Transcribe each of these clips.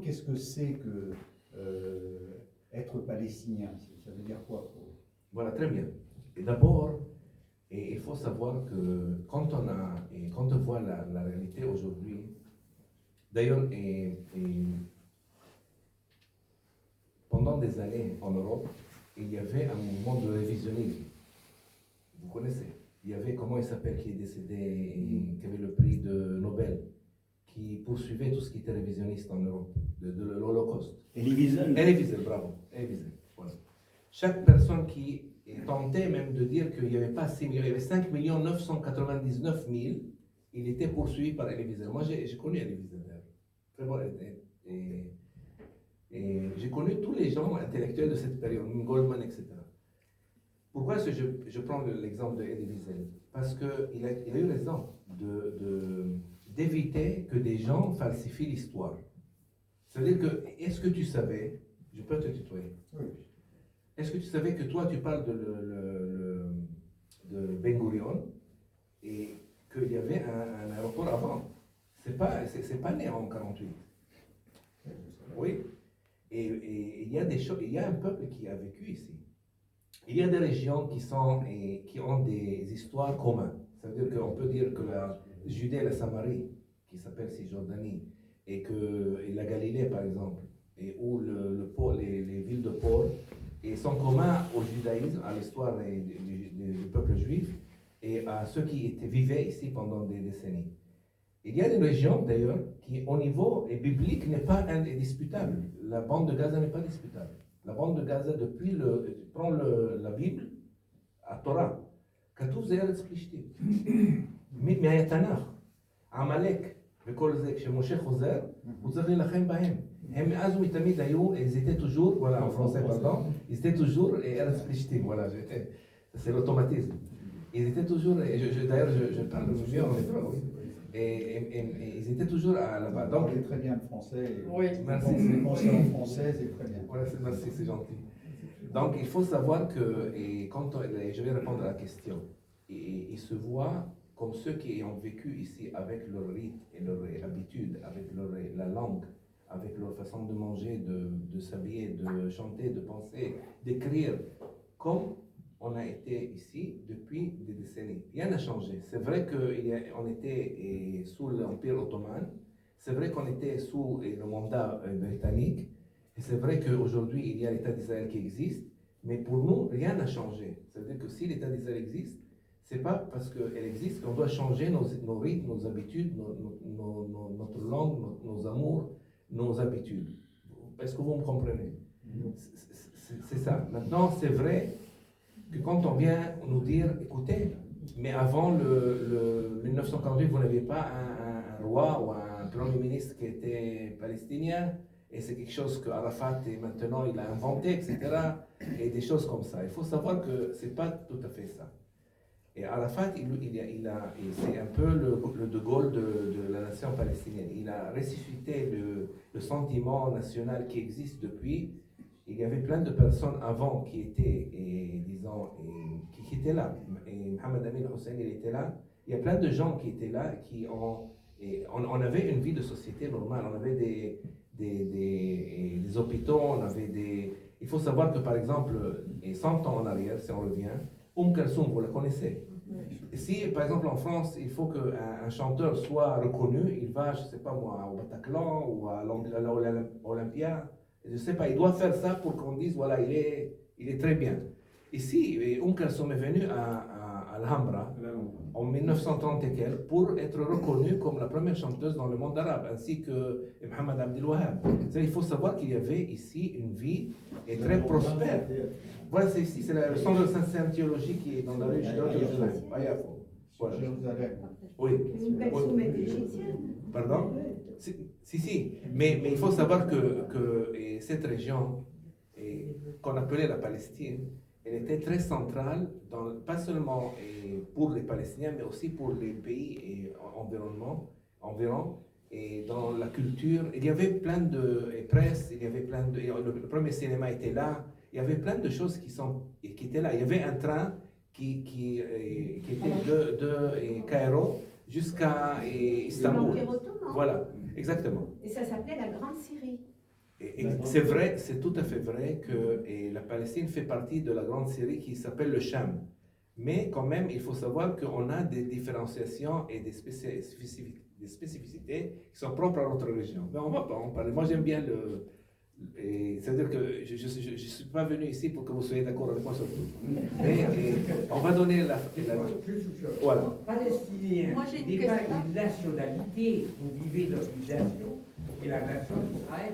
qu'est-ce que c'est que être palestinien? Ça veut dire quoi? Voilà, très bien. Et d'abord, il faut savoir que quand on voit la réalité aujourd'hui, d'ailleurs, pendant des années en Europe, il y avait un mouvement de révisionnisme. Vous connaissez? Il y avait, comment il s'appelle, qui est décédé, et qui avait le prix de Nobel, qui poursuivait tout ce qui était révisionniste en Europe, de l'Holocauste. Elie Wiesel. Elie Wiesel, bravo. Elie Wiesel, voilà. Chaque personne qui tentait même de dire qu'il n'y avait pas 6 millions, il y avait 5 999 000, il était poursuivi par Elie Wiesel. Moi, j'ai connu Elie Wiesel, très bon. Et j'ai connu tous les gens intellectuels de cette période, Goldman, etc. Pourquoi est-ce que je prends l'exemple de Elie Wiesel? Parce qu'il a eu raison d'éviter que des gens falsifient l'histoire. C'est-à-dire que, est-ce que tu savais, je peux te tutoyer? Oui. Est-ce que tu savais que toi, tu parles de Ben Gurion et qu'il y avait un aéroport avant? C'est pas né en 48. Oui. Et il y a des choses, il y a un peuple qui a vécu ici. Il y a des régions qui ont des histoires communes. Ça veut dire qu'on peut dire que la Judée et la Samarie, qui s'appelle Cisjordanie, et la Galilée, par exemple, ou les villes de Paul, et sont communs au judaïsme, à l'histoire du peuple juif, et à ceux qui vivaient ici pendant des décennies. Il y a des régions, d'ailleurs, qui, au niveau biblique, n'est pas indisputable. La bande de Gaza n'est pas disputable. La bande de Gaza, prends la Bible, à Torah, כתוב זה ארץ פלישתים. מהתנ"ך, עמלק וכל זה, כשמשה חוזר, הוא צריך להילחם בהם. הם מאז ומתמיד היו, ils étaient toujours, voilà, en français, pardon, ils étaient toujours ארץ פלישתים, voilà, c'est l'automatisme. Ils étaient toujours, d'ailleurs, je parle mieux en hébreu, oui. Et ils étaient toujours là-bas. Donc, il est très bien le français. Oui, merci. Les conseils en français, c'est très bien. Voilà, merci, c'est gentil. Donc, il faut savoir que, je vais répondre à la question, ils se voient comme ceux qui ont vécu ici avec leur rite et leur habitude, avec la langue, avec leur façon de manger, de s'habiller, de chanter, de penser, d'écrire, comme on a été ici depuis des décennies. Rien n'a changé. C'est vrai qu'on était sous l'Empire ottoman, c'est vrai qu'on était sous le mandat britannique, et c'est vrai qu'aujourd'hui il y a l'État d'Israël qui existe, mais pour nous, rien n'a changé. C'est-à-dire que si l'État d'Israël existe, c'est pas parce qu'elle existe qu'on doit changer nos rythmes, nos habitudes, notre langue, nos amours, nos habitudes. Est-ce que vous me comprenez? C'est ça. Maintenant, c'est vrai que quand on vient nous dire, écoutez, mais avant le 1948, vous n'aviez pas un roi ou un premier ministre qui était palestinien, et c'est quelque chose que Arafat maintenant il a inventé, etc. Et des choses comme ça. Il faut savoir que c'est pas tout à fait ça. Et Arafat, c'est un peu le De Gaulle de la nation palestinienne. Il a ressuscité le sentiment national qui existe depuis. Il y avait plein de personnes avant qui étaient, qui étaient là. Et Mohamed Amin Hussein, il était là. Il y a plein de gens qui étaient là, on avait une vie de société normale. On avait des hôpitaux, il faut savoir que par exemple, 100 ans en arrière, si on revient, Kalsoum, vous la connaissez. Si par exemple en France, il faut qu'un chanteur soit reconnu, il va, je ne sais pas moi, au Bataclan ou à l'Olympia, je ne sais pas, il doit faire ça pour qu'on dise, voilà, il est très bien. Ici, Kalsoum est venu à Alhambra en 1930 et quelques pour être reconnue comme la première chanteuse dans le monde arabe, ainsi que Mohamed Abdel Wahab. Il faut savoir qu'il y avait ici une vie très prospère. Voilà, c'est ici, c'est le centre de Sainte-Théologie qui est dans la rue de Jérusalem. Jérusalem. Oui. Kalsoum est égyptienne. Pardon? Si. Mais il faut savoir que cette région qu'on appelait la Palestine, elle était très centrale, pas seulement pour les Palestiniens, mais aussi pour les pays environ, et dans la culture. Il y avait plein de presse, le premier cinéma était là, il y avait plein de choses qui étaient là. Il y avait un train qui était de Cairo jusqu'à Istanbul. L'Empire ottoman. Voilà, exactement. Et ça s'appelait la Grande Syrie. Et c'est vrai, c'est tout à fait vrai que et la Palestine fait partie de la grande Syrie qui s'appelle le Cham. Mais quand même, il faut savoir qu'on a des différenciations et des spécificités qui sont propres à notre région. Mais on va pas en parler. Moi, j'aime bien le... C'est-à-dire que je ne suis pas venu ici pour que vous soyez d'accord avec moi sur tout. Mais on va donner la... Voilà. Palestinien, Moi, j'ai une n'est pas question. une nationalité. Vous vivez dans une nation et la nation d'Israël.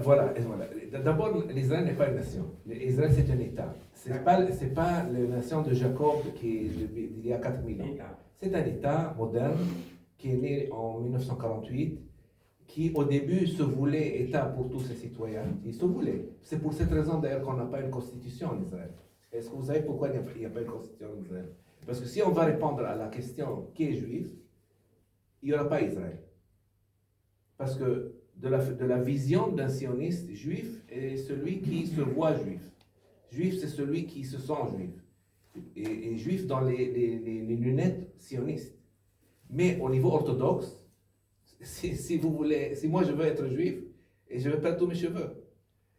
Voilà. D'abord, l'Israël n'est pas une nation. L'Israël, c'est un État. C'est pas la nation de Jacob qui est d'il y a 4000 ans. C'est un État moderne qui est né en 1948, qui au début se voulait État pour tous ses citoyens. Il se voulait. C'est pour cette raison d'ailleurs qu'on n'a pas une constitution en Israël. Est-ce que vous savez pourquoi il n'y a pas une constitution en Israël? Parce que si on va répondre à la question qui est juif, il n'y aura pas Israël. Parce que de la vision d'un sioniste juif est celui qui se voit juif. Juif, c'est celui qui se sent juif. Et juif dans les lunettes sionistes. Mais au niveau orthodoxe, si moi je veux être juif, et je vais perdre tous mes cheveux,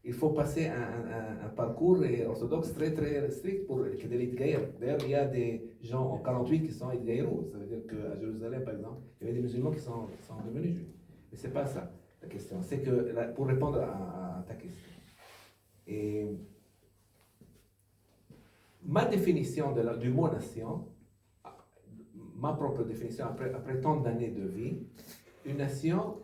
il faut passer un parcours orthodoxe très très strict pour que de l'Itgaïr. D'ailleurs, il y a des gens en 48 qui sont Itgaïrou. Ça veut dire qu'à Jérusalem, par exemple, il y avait des musulmans qui sont devenus juifs. Mais ce n'est pas ça la question. C'est que, pour répondre à ta question, et ma définition du mot nation, ma propre définition après tant d'années de vie, une nation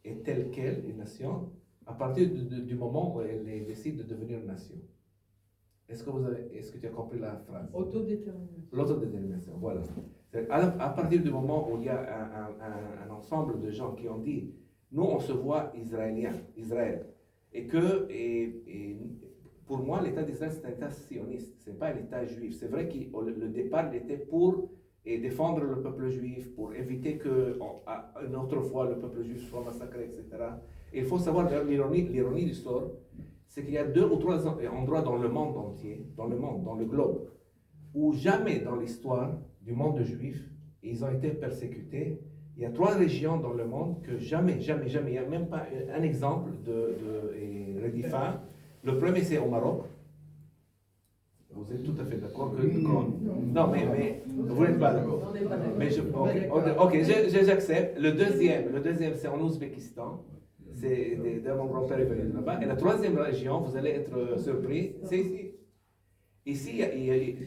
est telle qu'elle, une nation, à partir du moment où elle décide de devenir une nation. Est-ce que tu as compris la phrase? Autodétermination. L'autodétermination, voilà. À partir du moment où il y a un ensemble de gens qui ont dit, nous on se voit Israël, et que pour moi l'État d'Israël c'est un État sioniste, c'est pas un État juif. C'est vrai que le départ était pour défendre le peuple juif, pour éviter que une autre fois le peuple juif soit massacré, etc. Et il faut savoir, l'ironie du sort, c'est qu'il y a 2 ou 3 endroits dans le monde entier, dans le globe, où jamais dans l'histoire du monde juif, ils ont été persécutés. Il y a 3 régions dans le monde que jamais, il n'y a même pas un exemple de Redifa. Le premier, c'est au Maroc. Vous êtes tout à fait d'accord que... Non, mais vous n'êtes pas d'accord. On n'est pas d'accord. Mais ok, j'accepte. Le deuxième, c'est en Ouzbékistan. Mon grand-père est venu de là-bas. Et la 3e région, vous allez être surpris, c'est ici. Ici,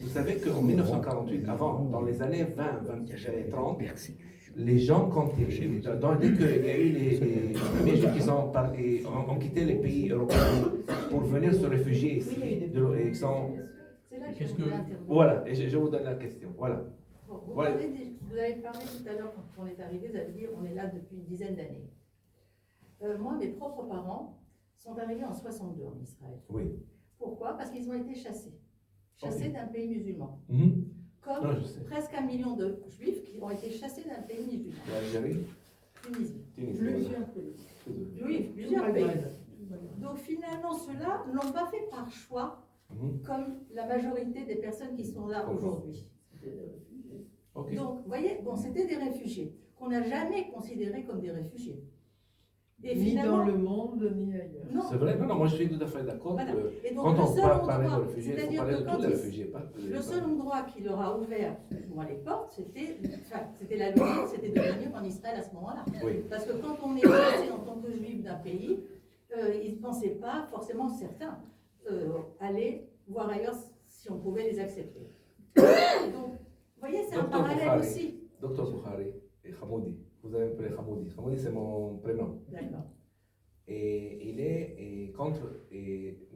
vous savez qu'en 1948, avant, dans les années 20, 30, les gens, dès qu'il y a eu les premiers juifs qui ont quitté les pays européens pour venir se réfugier ici, ils sont... C'est là que je voulais intervenir. Voilà, et je vous donne la question. Voilà. Bon, vous Voilà. avez parlé tout à l'heure quand on est arrivé, vous avez dit on est là depuis une dizaine d'années. Moi, mes propres parents sont arrivés en 62 en Israël. Oui. Pourquoi? Parce qu'ils ont été chassés d'un pays musulman. Mhm. Comme Non, je sais. presque 1 million de juifs qui ont été chassés d'un pays musulman. L'Algérie, Tunisie. Plusieurs pays. Oui, plusieurs pays. Donc finalement, ceux-là ne l'ont pas fait par choix, Mhm. comme la majorité des personnes qui sont là aujourd'hui. Ok. Donc, vous voyez, bon, c'était des réfugiés qu'on n'a jamais considérés comme des réfugiés. Et Ni finalement, dans le monde, ni ailleurs. non. C'est vrai, non, moi je suis tout à fait d'accord. Voilà. Que Et donc, quand le on seul parle de endroit, réfugiés, il faut c'est-à-dire parler que de quand tous les ils- réfugiés. Pas le seul endroit qui leur a ouvert moi, les portes, c'était la logique, c'était de venir en Israël à ce moment-là. Oui. Parce que quand on est chassé en tant que juif d'un pays, ils ne pensaient pas, forcément certains, aller voir ailleurs si on pouvait les accepter. Donc, vous voyez, c'est un Docteur parallèle Boukhari. aussi. Docteur Boukhari et Hamoudi, vous avez appelé Hamoudi. Hamoudi, c'est mon prénom. D'accord. Et il est contre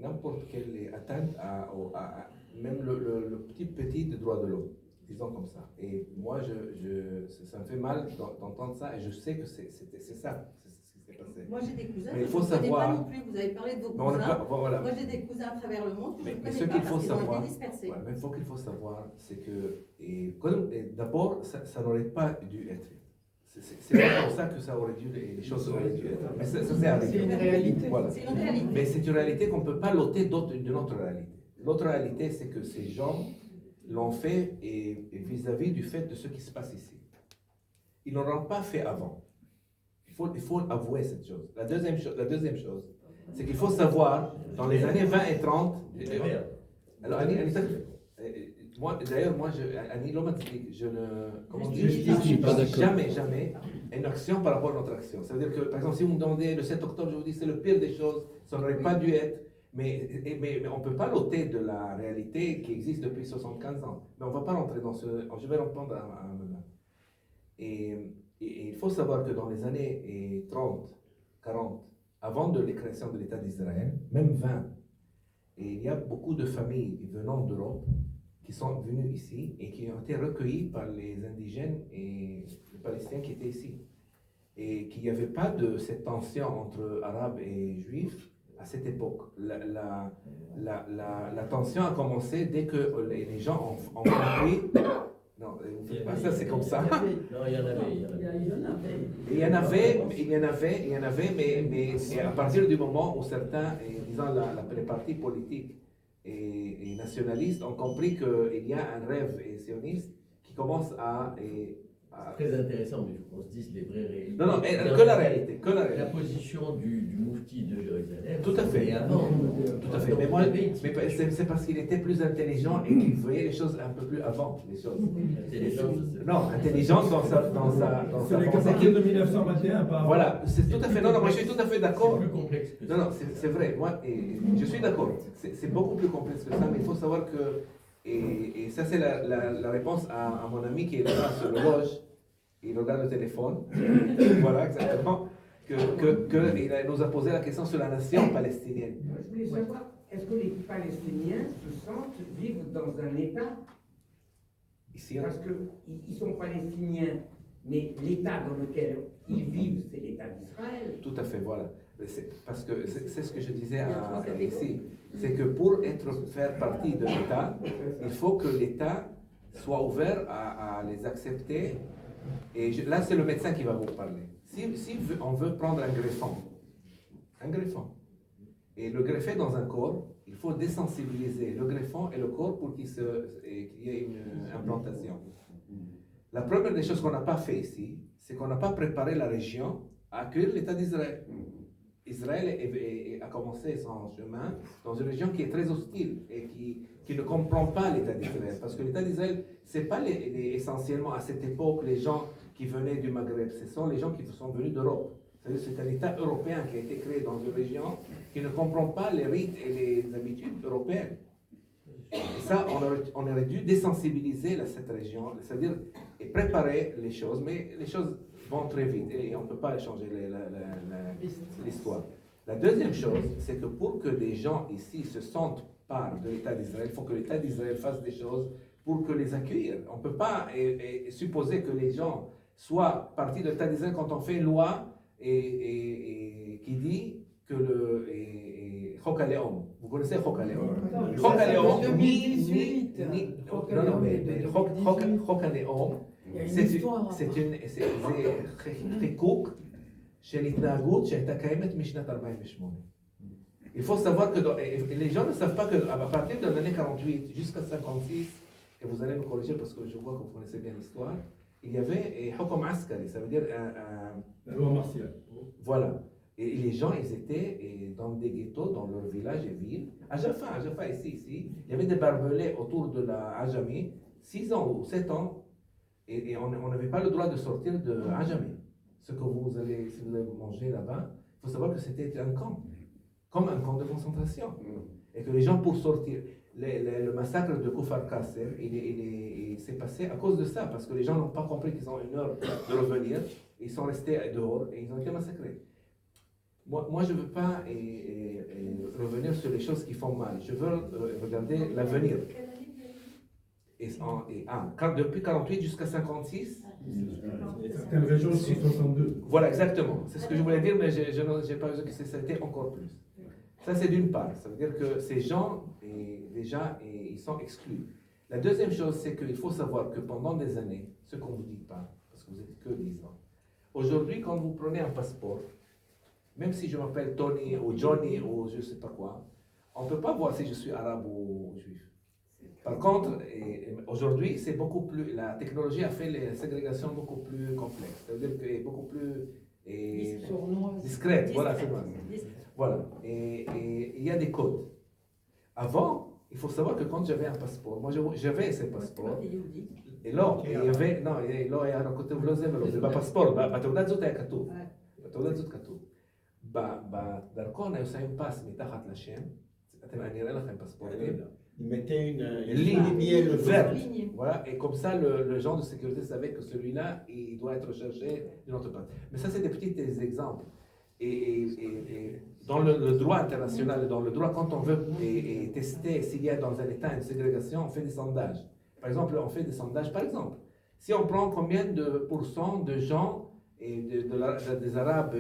n'importe quelle atteinte même le petit droit de l'homme, disons comme ça. Et moi, ça me fait mal d'entendre ça, et je sais que c'est ça, c'est ce qui s'est passé. Moi, j'ai des cousins, Mais il je faut ne connais savoir- pas non plus, vous avez parlé de vos Mais on n'est cousins. pas- voilà. Moi, j'ai des cousins à travers le monde que je ne Mais connais ce pas qu'il faut parce qu'ils ont savoir, été dispersés. ouais, mais ce qu'il faut savoir, c'est que d'abord, ça n'aurait pas dû être. C'est pas pour ça que ça aurait dû, les choses auraient dû être. Mais ça c'est arrivé. C'est une réalité. Voilà. C'est une réalité. Mais c'est une réalité qu'on ne peut pas l'ôter d'une autre réalité. L'autre réalité, c'est que ces gens l'ont fait et vis-à-vis du fait de ce qui se passe ici. Ils ne l'ont pas fait avant. Il faut avouer cette chose. La deuxième chose, c'est qu'il faut savoir, dans les années 20 et 30, alors Annie, Annie Lomatique, je ne, comment dire, jamais une action par rapport à notre action. Ça veut dire que, par exemple, si vous me demandez le 7 octobre, je vous dis c'est le pire des choses, ça n'aurait pas dû être, mais on ne peut pas l'ôter de la réalité qui existe depuis 75 ans. Mais on ne va pas rentrer dans ce, je vais répondre à un moment. Et il faut savoir que dans les années 30, 40, avant de la création de l'État d'Israël, même 20, et il y a beaucoup de familles venant d'Europe qui sont venues ici et qui ont été recueillies par les indigènes et les Palestiniens qui étaient ici. Et qu'il n'y avait pas de cette tension entre Arabes et Juifs à cette époque. La tension a commencé dès que les gens ont compris. Non, vous faites pas ça, c'est comme ça. Non, il y en avait. Il y en avait, mais c'est à partir du moment où certains, disons les partis politiques et nationalistes ont compris qu'il y a un rêve sioniste qui commence à... Très intéressant, mais il faut qu'on se dise les vraies réalités. Non, que la réalité, que la réalité. La position du Moufti de Jérusalem. Tout à fait. Et avant. Tout à fait. Mais moi, c'est parce qu'il était plus intelligent et qu'il voyait les choses un peu plus avant les choses. Intelligence dans sa C'est les capacités de 1921, pas avant. Voilà, c'est tout à fait. Non, moi je suis tout à fait d'accord. C'est plus complexe que ça. Non, c'est vrai. Moi, je suis d'accord. C'est beaucoup plus complexe que ça, mais il faut savoir que. Et ça, c'est la réponse à mon ami qui est là sur le loge. Il regarde le téléphone. Voilà, exactement. Il nous a posé la question sur la nation palestinienne. Je voulais savoir, est-ce que les Palestiniens se sentent vivre dans un État? Ici, Parce qu'ils sont palestiniens, mais l'État dans lequel ils vivent, c'est l'État d'Israël. tout à fait, voilà. Parce que c'est ce que je disais ici. C'est que pour faire partie de l'État, il faut que l'État soit ouvert à les accepter. Et là, c'est le médecin qui va vous parler. Si on veut prendre un greffon, et le greffer dans un corps, il faut désensibiliser le greffon et le corps pour qu'il y ait une implantation. La première des choses qu'on n'a pas fait ici, c'est qu'on n'a pas préparé la région à accueillir l'État d'Israël. Israël a commencé son chemin dans une région qui est très hostile et qui ne comprend pas l'État d'Israël. Parce que l'État d'Israël, ce n'est pas essentiellement à cette époque les gens qui venaient du Maghreb, ce sont les gens qui sont venus d'Europe. C'est un État européen qui a été créé dans une région qui ne comprend pas les rites et les habitudes européennes. Et ça, on aurait dû désensibiliser cette région, c'est-à-dire et préparer les choses, mais les choses vont très vite et on ne peut pas changer l'histoire. La deuxième chose, c'est que pour que les gens ici se sentent part de l'État d'Israël, il faut que l'État d'Israël fasse des choses pour que les accueillir. On ne peut pas supposer que les gens soient partis de l'État d'Israël quand on fait une loi qui dit que le Chok HaLeom. Vous connaissez Chok HaLeom? Chok HaLeom, Chok HaLeom, c'est חיקוק של התנהגות שהייתה קיימת משנת 48. Il faut savoir que les gens ne savent pas qu'à partir de l'année 48 jusqu'à 56, et vous allez me corriger parce que je vois que vous connaissez bien l'histoire, il y avait Hukum Askari, ça veut dire la loi martiale. Voilà. Et les gens, ils étaient dans des ghettos, dans leurs villages et villes. À Jaffa ici, il y avait des barbelés autour de la Ajami, 6 ans ou 7 ans, et on n'avait pas le droit de sortir de Ajami. Ce que si vous allez manger là-bas, il faut savoir que c'était un camp, comme un camp de concentration. Et que les gens, pour sortir, le massacre de Kfar Kasser, il s'est passé à cause de ça, parce que les gens n'ont pas compris qu'ils ont une heure de revenir, ils sont restés dehors et ils ont été massacrés. Moi, je ne veux pas revenir sur les choses qui font mal. Je veux regarder l'avenir. Depuis 48 jusqu'à 56. Certaines régions sont 62. Voilà, exactement. C'est ce que je voulais dire, mais je n'ai pas besoin que c'était encore plus. Ça, c'est d'une part. Ça veut dire que ces gens, déjà, ils sont exclus. La deuxième chose, c'est qu'il faut savoir que pendant des années, ce qu'on ne vous dit pas, parce que vous n'êtes que 10 ans, aujourd'hui, quand vous prenez un passeport, même si je m'appelle Tony ou Johnny ou je ne sais pas quoi, on ne peut pas voir si je suis arabe ou juif. Par contre, aujourd'hui, c'est beaucoup plus. La technologie a fait les ségrégations beaucoup plus complexes. C'est-à-dire que beaucoup plus et Sournoise. discrète. Voilà, c'est Discrète. bon. Discrète. Voilà. Et il y a des codes. Avant, il faut savoir que quand j'avais un passeport, moi j'avais ce passeport. Et là, il y avait, non, et là, il y a un côté ולازم לו, זה בפספורט, בתעודת זהות היה כתוב. בתעודת זהות כתוב. בדרכון היו שמים פס מתחת לשם, אני אראה לכם פספורטים. Ils mettaient une Ligne ligne verte. Ligne. Voilà, et comme ça, le genre de sécurité savait que celui-là, il doit être recherché d'une autre part. Mais ça, c'est des petits exemples. Et dans le droit international, dans le droit, quand on veut tester s'il y a dans un État une ségrégation, on fait des sondages. Par exemple, on fait des sondages, par exemple, si on prend combien de pourcents de gens et des Arabes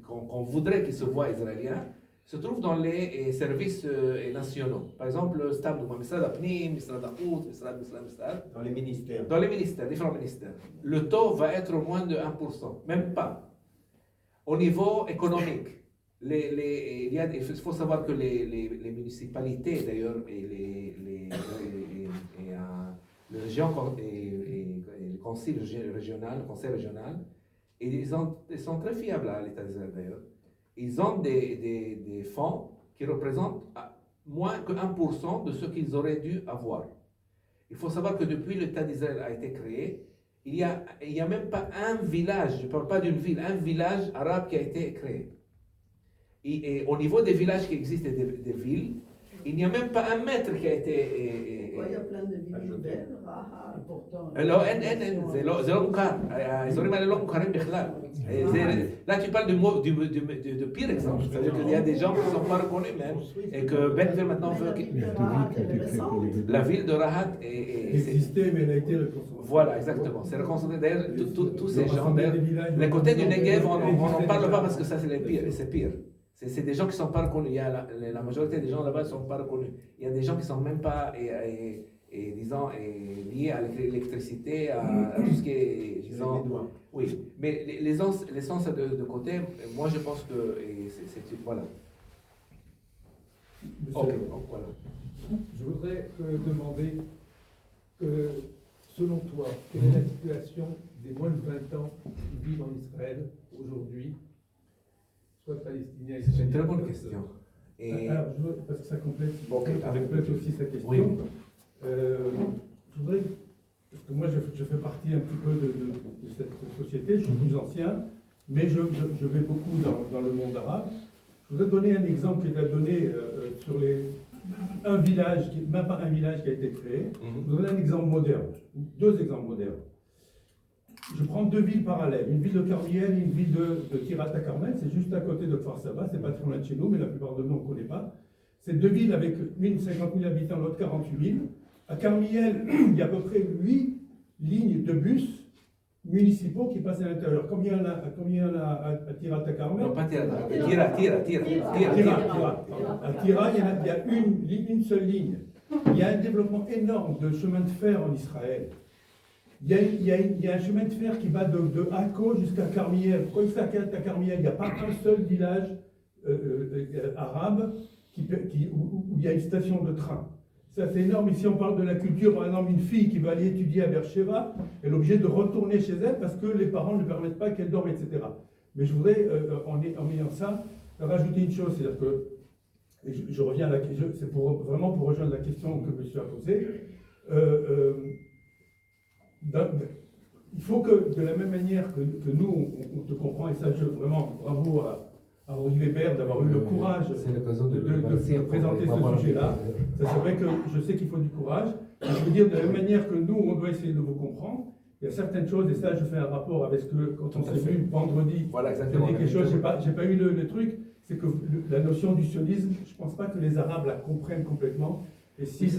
qu'on voudrait qu'ils se voient israéliens, se trouvent dans les services nationaux. Par exemple, le stade de Misrad Apnim, Misrad Aout, Misrad. dans les ministères. Dans les ministères, différents ministères. Le taux va être moins de 1%, même pas. Au niveau économique, il faut savoir que les municipalités, d'ailleurs, et le conseil régional, ils sont très fiables à l'État d'Israël, d'ailleurs. Ils ont des fonds qui représentent moins que 1% de ce qu'ils auraient dû avoir. Il faut savoir que depuis l'État d'Israël a été créé, il y a même pas un village, je ne parle pas d'une ville, un village arabe qui a été créé. Et au niveau des villages qui existent et des villes, il n'y a même pas un mètre qui a été... Il y a plein de villes belles, Raha, pourtant. זה לא מוכר, האזורים האלה לא מוכרים בכלל. Là tu parles de pire exemple, c'est-à-dire qu'il y a des gens qui ne sont pas reconnus même, et que Ben Gvir maintenant veut... La ville de Rahat existait, mais elle a été reconstruite. Voilà, exactement. C'est reconstruit. D'ailleurs, tous ces gens, les côtés du Negev, on n'en parle pas parce que ça, c'est les pires, c'est pire. C'est des gens qui ne sont pas reconnus. Il y a la majorité des gens là-bas ne sont pas reconnus. Il y a des gens qui ne sont même pas, disons, liés à l'électricité, à tout ce qui est, disons... Oui, mais l'essence de côté, moi je pense que c'est... Voilà. Ok, donc voilà. Je voudrais demander que, selon toi, quelle est la situation des moins de 20 ans qui vivent en Israël aujourd'hui, soit palestiniens et C'est une très bonne question. Et... Alors, parce que ça complète, complète aussi sa question. Oui. Je voudrais, parce que moi je fais partie un petit peu de cette société, je suis plus ancien, mais je vais beaucoup dans le monde arabe. Je voudrais donner un exemple qui est donné sur un village, même pas un village qui a été créé. Je voudrais donner un exemple moderne, deux exemples modernes. Je prends deux villes parallèles, une ville de Carmiel et une ville de Kiryat HaKarmel, c'est juste à côté de Kfar Saba, c'est pas très loin de chez nous, mais la plupart de nous on ne connaît pas. C'est deux villes avec l'une 50 000 habitants, l'autre 48 000. À Carmiel, il y a à peu près 8 lignes de bus municipaux qui passent à l'intérieur. Combien il y en a à Kiryat HaKarmel? Non, pas Tira. À Tira, il y a une seule ligne. Il y a un développement énorme de chemin de fer en Israël. Il y a un chemin de fer qui va de Akko jusqu'à Carmiel. Quand il s'arrête à Carmiel, il n'y a pas un seul village arabe où il y a une station de train. Ça, c'est énorme. Ici, on parle de la culture. Par exemple, une fille qui va aller étudier à Beersheba, elle est obligée de retourner chez elle parce que les parents ne permettent pas qu'elle dorme, etc. Mais je voudrais, en ayant ça, rajouter une chose. C'est-à-dire que, je reviens à la question, c'est vraiment pour rejoindre la question que monsieur a posée. Il faut que, de la même manière que nous, on te comprend, et ça, vraiment, bravo à Olivier Baird d'avoir eu le courage de présenter ce sujet-là. Ça, c'est vrai que je sais qu'il faut du courage. Et je veux dire, de la même manière que nous, on doit essayer de vous comprendre, il y a certaines choses, et ça, je fais un rapport avec ce que, quand on s'est vu vendredi, voilà, exactement. j'ai dit quelque chose, j'ai pas eu le truc, c'est que la notion du sionisme, je ne pense pas que les Arabes la comprennent complètement. Et s'ils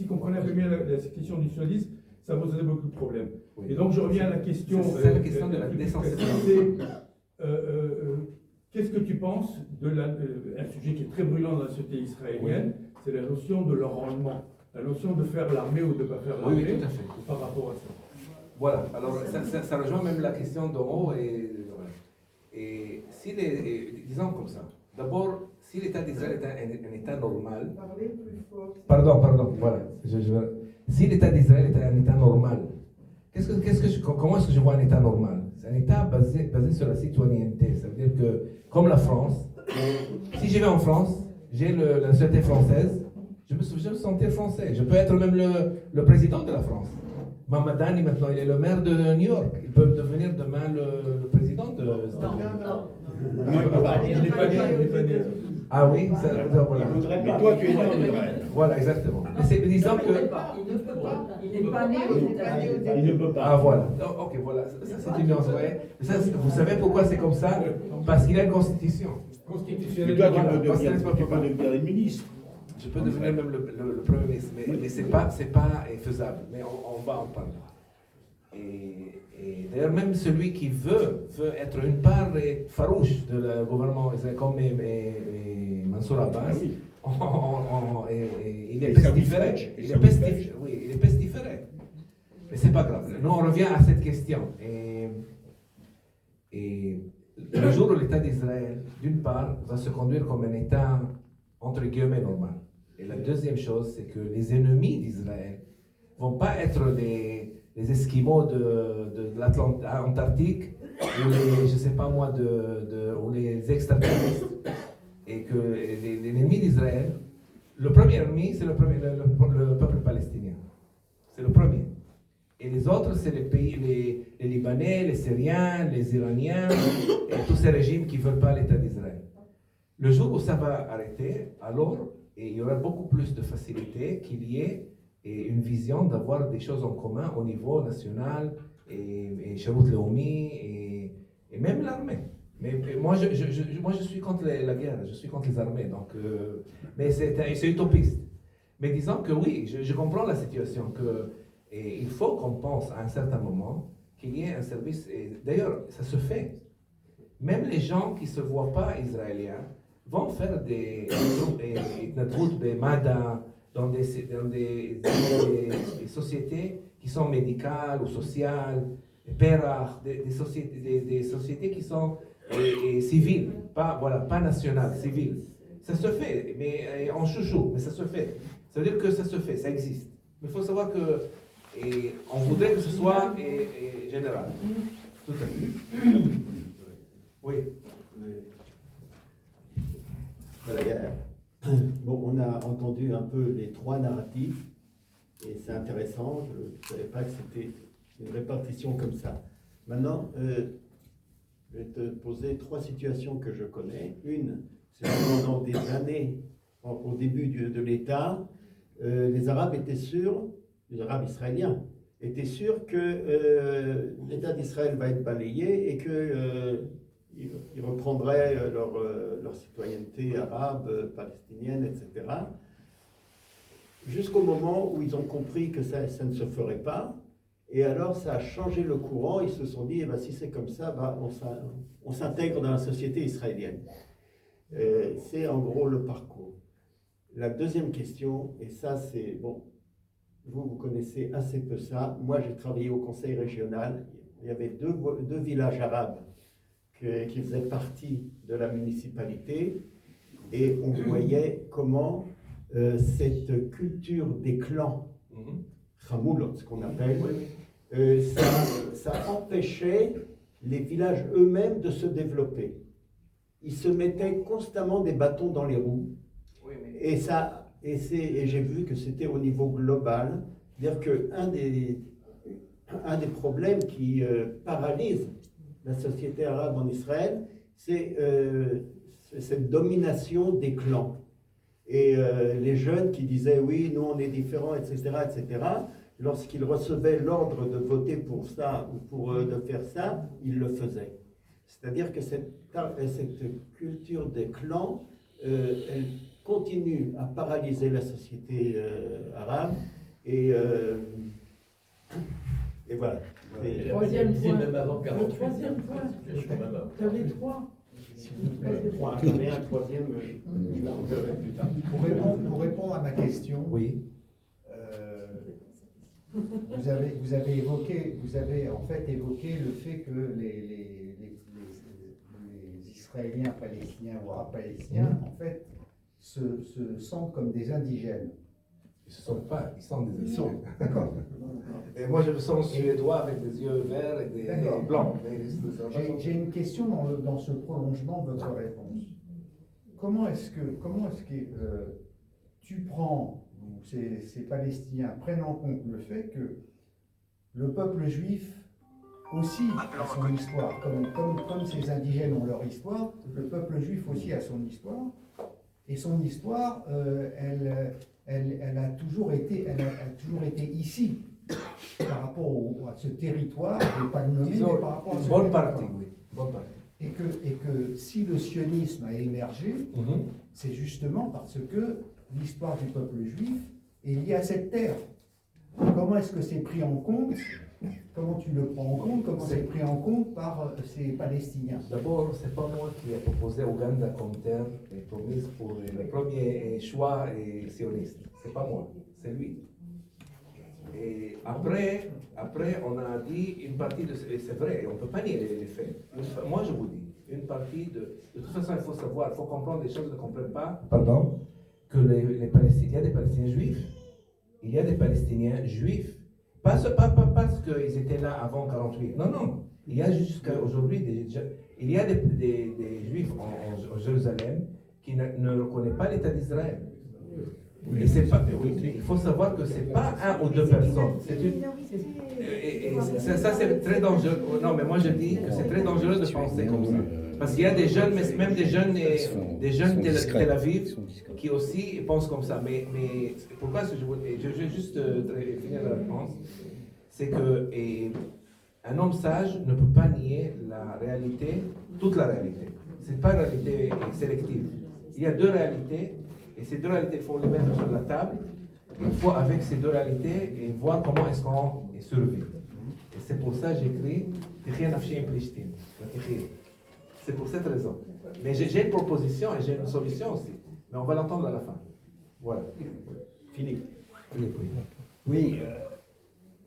comprenaient un peu mieux la question du sionisme, ça poserait beaucoup de problèmes. Oui. Et donc, je reviens à la question... C'est la question de la désensibilisation. Qu'est-ce que tu penses un sujet qui est très brûlant dans la société israélienne, c'est la notion de l'enrôlement, la notion de faire l'armée ou de ne pas faire l'armée, oui, tout à fait. Par rapport à ça. Voilà, alors ça rejoint même la question d'Oro et disons comme ça, d'abord, si l'État d'Israël est un État normal... Parlez plus fort. Pardon, voilà. Si l'État d'Israël est un État normal, comment est-ce que je vois un État normal? C'est un État basé sur la citoyenneté. Ça veut dire que, comme la France, si je vais en France, j'ai la nationalité française, je me sentir français. Je peux être même le président de la France. Mamadani, maintenant, il est le maire de New York. Il peut devenir demain le président de... Il n'est pas né. Ah oui, ça, voilà. Mais toi, tu es né en Israël. Voilà, exactement. Mais c'est disant que... Il n'est pas né aux États-Unis. Il ne peut pas. Ah voilà. Oh, ok, voilà. Ça, c'est une nuance vraie. Mais ça, vous savez pourquoi c'est comme ça? Parce qu'il y a une constitution. Mais Constitutionnel. toi, Voilà. tu peux devenir ministre. Je peux devenir même le Premier ministre, mais c'est pas faisable. Mais on va en parler. Et d'ailleurs, même celui qui veut être une part farouche de le gouvernement israélien, comme Mansour Abbas, il est pestiféré. Il est pestiféré. Mais c'est pas grave. Nous, on revient à cette question. Et le jour où l'État d'Israël, d'une part, va se conduire comme un État, entre guillemets, normal. Et la deuxième chose, c'est que les ennemis d'Israël vont pas être les Esquimaux de l'Antarctique ou les, je sais pas moi, ou les extraterrestres. Et que l'ennemi d'Israël, le premier ennemi, c'est le peuple palestinien. C'est le premier. Et les autres, c'est les pays, les Libanais, les Syriens, les Iraniens, et tous ces régimes qui ne veulent pas l'État d'Israël. Le jour où ça va arrêter, alors il y aura beaucoup plus de facilité qu'il y ait une vision d'avoir des choses en commun au niveau national, et Sharut Leomi, et même l'armée. Mais moi, je suis contre la guerre, je suis contre les armées, donc, mais c'est utopiste. Mais disons que oui, je comprends la situation, et il faut qu'on pense à un certain moment qu'il y ait un service, et d'ailleurs, ça se fait. Même les gens qui ne se voient pas israéliens vont faire des troupes de MADA dans des sociétés qui sont médicales ou sociales, des sociétés qui sont civiles, pas nationales, civiles. Ça se fait, mais en chouchou, mais ça se fait. Ça veut dire que ça se fait, ça existe. Mais il faut savoir que on voudrait que ce soit général. Tout à fait. Oui. Voilà, bon, on a entendu un peu les trois narratifs, et c'est intéressant. Je ne savais pas que c'était une répartition comme ça. Maintenant, je vais te poser trois situations que je connais. Une, c'est pendant des années, au début de l'État, les Arabes étaient sûrs, les Arabes israéliens, étaient sûrs que l'État d'Israël va être balayé et qu'ils reprendraient leur citoyenneté arabe, palestinienne, etc. Jusqu'au moment où ils ont compris que ça ne se ferait pas. Et alors, ça a changé le courant. Ils se sont dit, eh ben, si c'est comme ça, on s'intègre dans la société israélienne. C'est en gros le parcours. La deuxième question, et ça c'est, bon, vous connaissez assez peu ça. Moi, j'ai travaillé au conseil régional. Il y avait deux villages arabes qui faisaient partie de la municipalité. Et on voyait comment cette culture des clans, Khamoulot, ce qu'on appelle, ça empêchait les villages eux-mêmes de se développer. Ils se mettaient constamment des bâtons dans les roues. Et j'ai vu que c'était au niveau global, c'est-à-dire qu'un des problèmes qui paralyse la société arabe en Israël, c'est cette domination des clans. Et les jeunes qui disaient oui, nous on est différents, etc., lorsqu'ils recevaient l'ordre de voter pour ça ou de faire ça, ils le faisaient. C'est-à-dire que cette culture des clans, elle continue à paralyser la société arabe et voilà. Troisième point. Même avant 48, Le troisième point. Tu avais trois. J'en ai un troisième. Pour répondre à ma question, Oui. vous avez en fait évoqué le fait que les Israéliens palestiniens ou arabes palestiniens, en fait, se sentent comme des indigènes. Ils ne se sentent pas, ils sont des Ils sont, Égyptiens. d'accord. Et moi, je me sens suédois avec des yeux verts et des D'accord. blancs. Mais J'ai une question dans ce prolongement de votre réponse. Comment est-ce que tu prends, ou ces Palestiniens prennent en compte le fait que le peuple juif aussi a son histoire, comme ces indigènes ont leur histoire, le peuple juif aussi a son histoire, et son histoire, elle a toujours été ici, par rapport à ce territoire, je ne vais pas le nommer, mais par rapport à ce bonne territoire. partie, oui. Bonne partie. Et que si le sionisme a émergé, c'est justement parce que l'histoire du peuple juif est liée à cette terre. Comment est-ce que c'est pris en compte? Comment tu le prends en compte? Comment c'est pris en compte par ces Palestiniens? D'abord, ce n'est pas moi qui ai proposé Ouganda comme terre et promise pour le premier choix sioniste. Ce n'est pas moi, c'est lui. Et après, on a dit une partie de... Et c'est vrai, on ne peut pas nier les faits. Moi, je vous dis, une partie de... De toute façon, il faut savoir, il faut comprendre des choses, ne comprennent pas, pardon, que les Palestiniens, il y a des Palestiniens juifs. Il y a des Palestiniens juifs. Pas parce qu'ils étaient là avant 1948. Non, non. Il y a jusqu'à aujourd'hui il y a des Juifs en Jérusalem qui ne reconnaissent pas l'État d'Israël. Et c'est pas, il faut savoir que c'est pas un ou deux personnes. C'est une, et ça c'est très dangereux. Non, mais moi je dis que c'est très dangereux de penser comme ça. Parce qu'il y a des jeunes, même des jeunes Tel Aviv, qui aussi pensent comme ça. Mais pourquoi je vais juste finir la réponse. C'est que un homme sage ne peut pas nier la réalité, toute la réalité. C'est pas une réalité sélective. Il y a deux réalités. Et ces deux réalités, il faut les mettre sur la table. Il faut, avec ces deux réalités, et voir comment est-ce qu'on survit. Et c'est pour ça que j'écris c'est pour cette raison. Mais j'ai une proposition et j'ai une solution aussi. Mais on va l'entendre à la fin. Voilà. Philippe. Oui,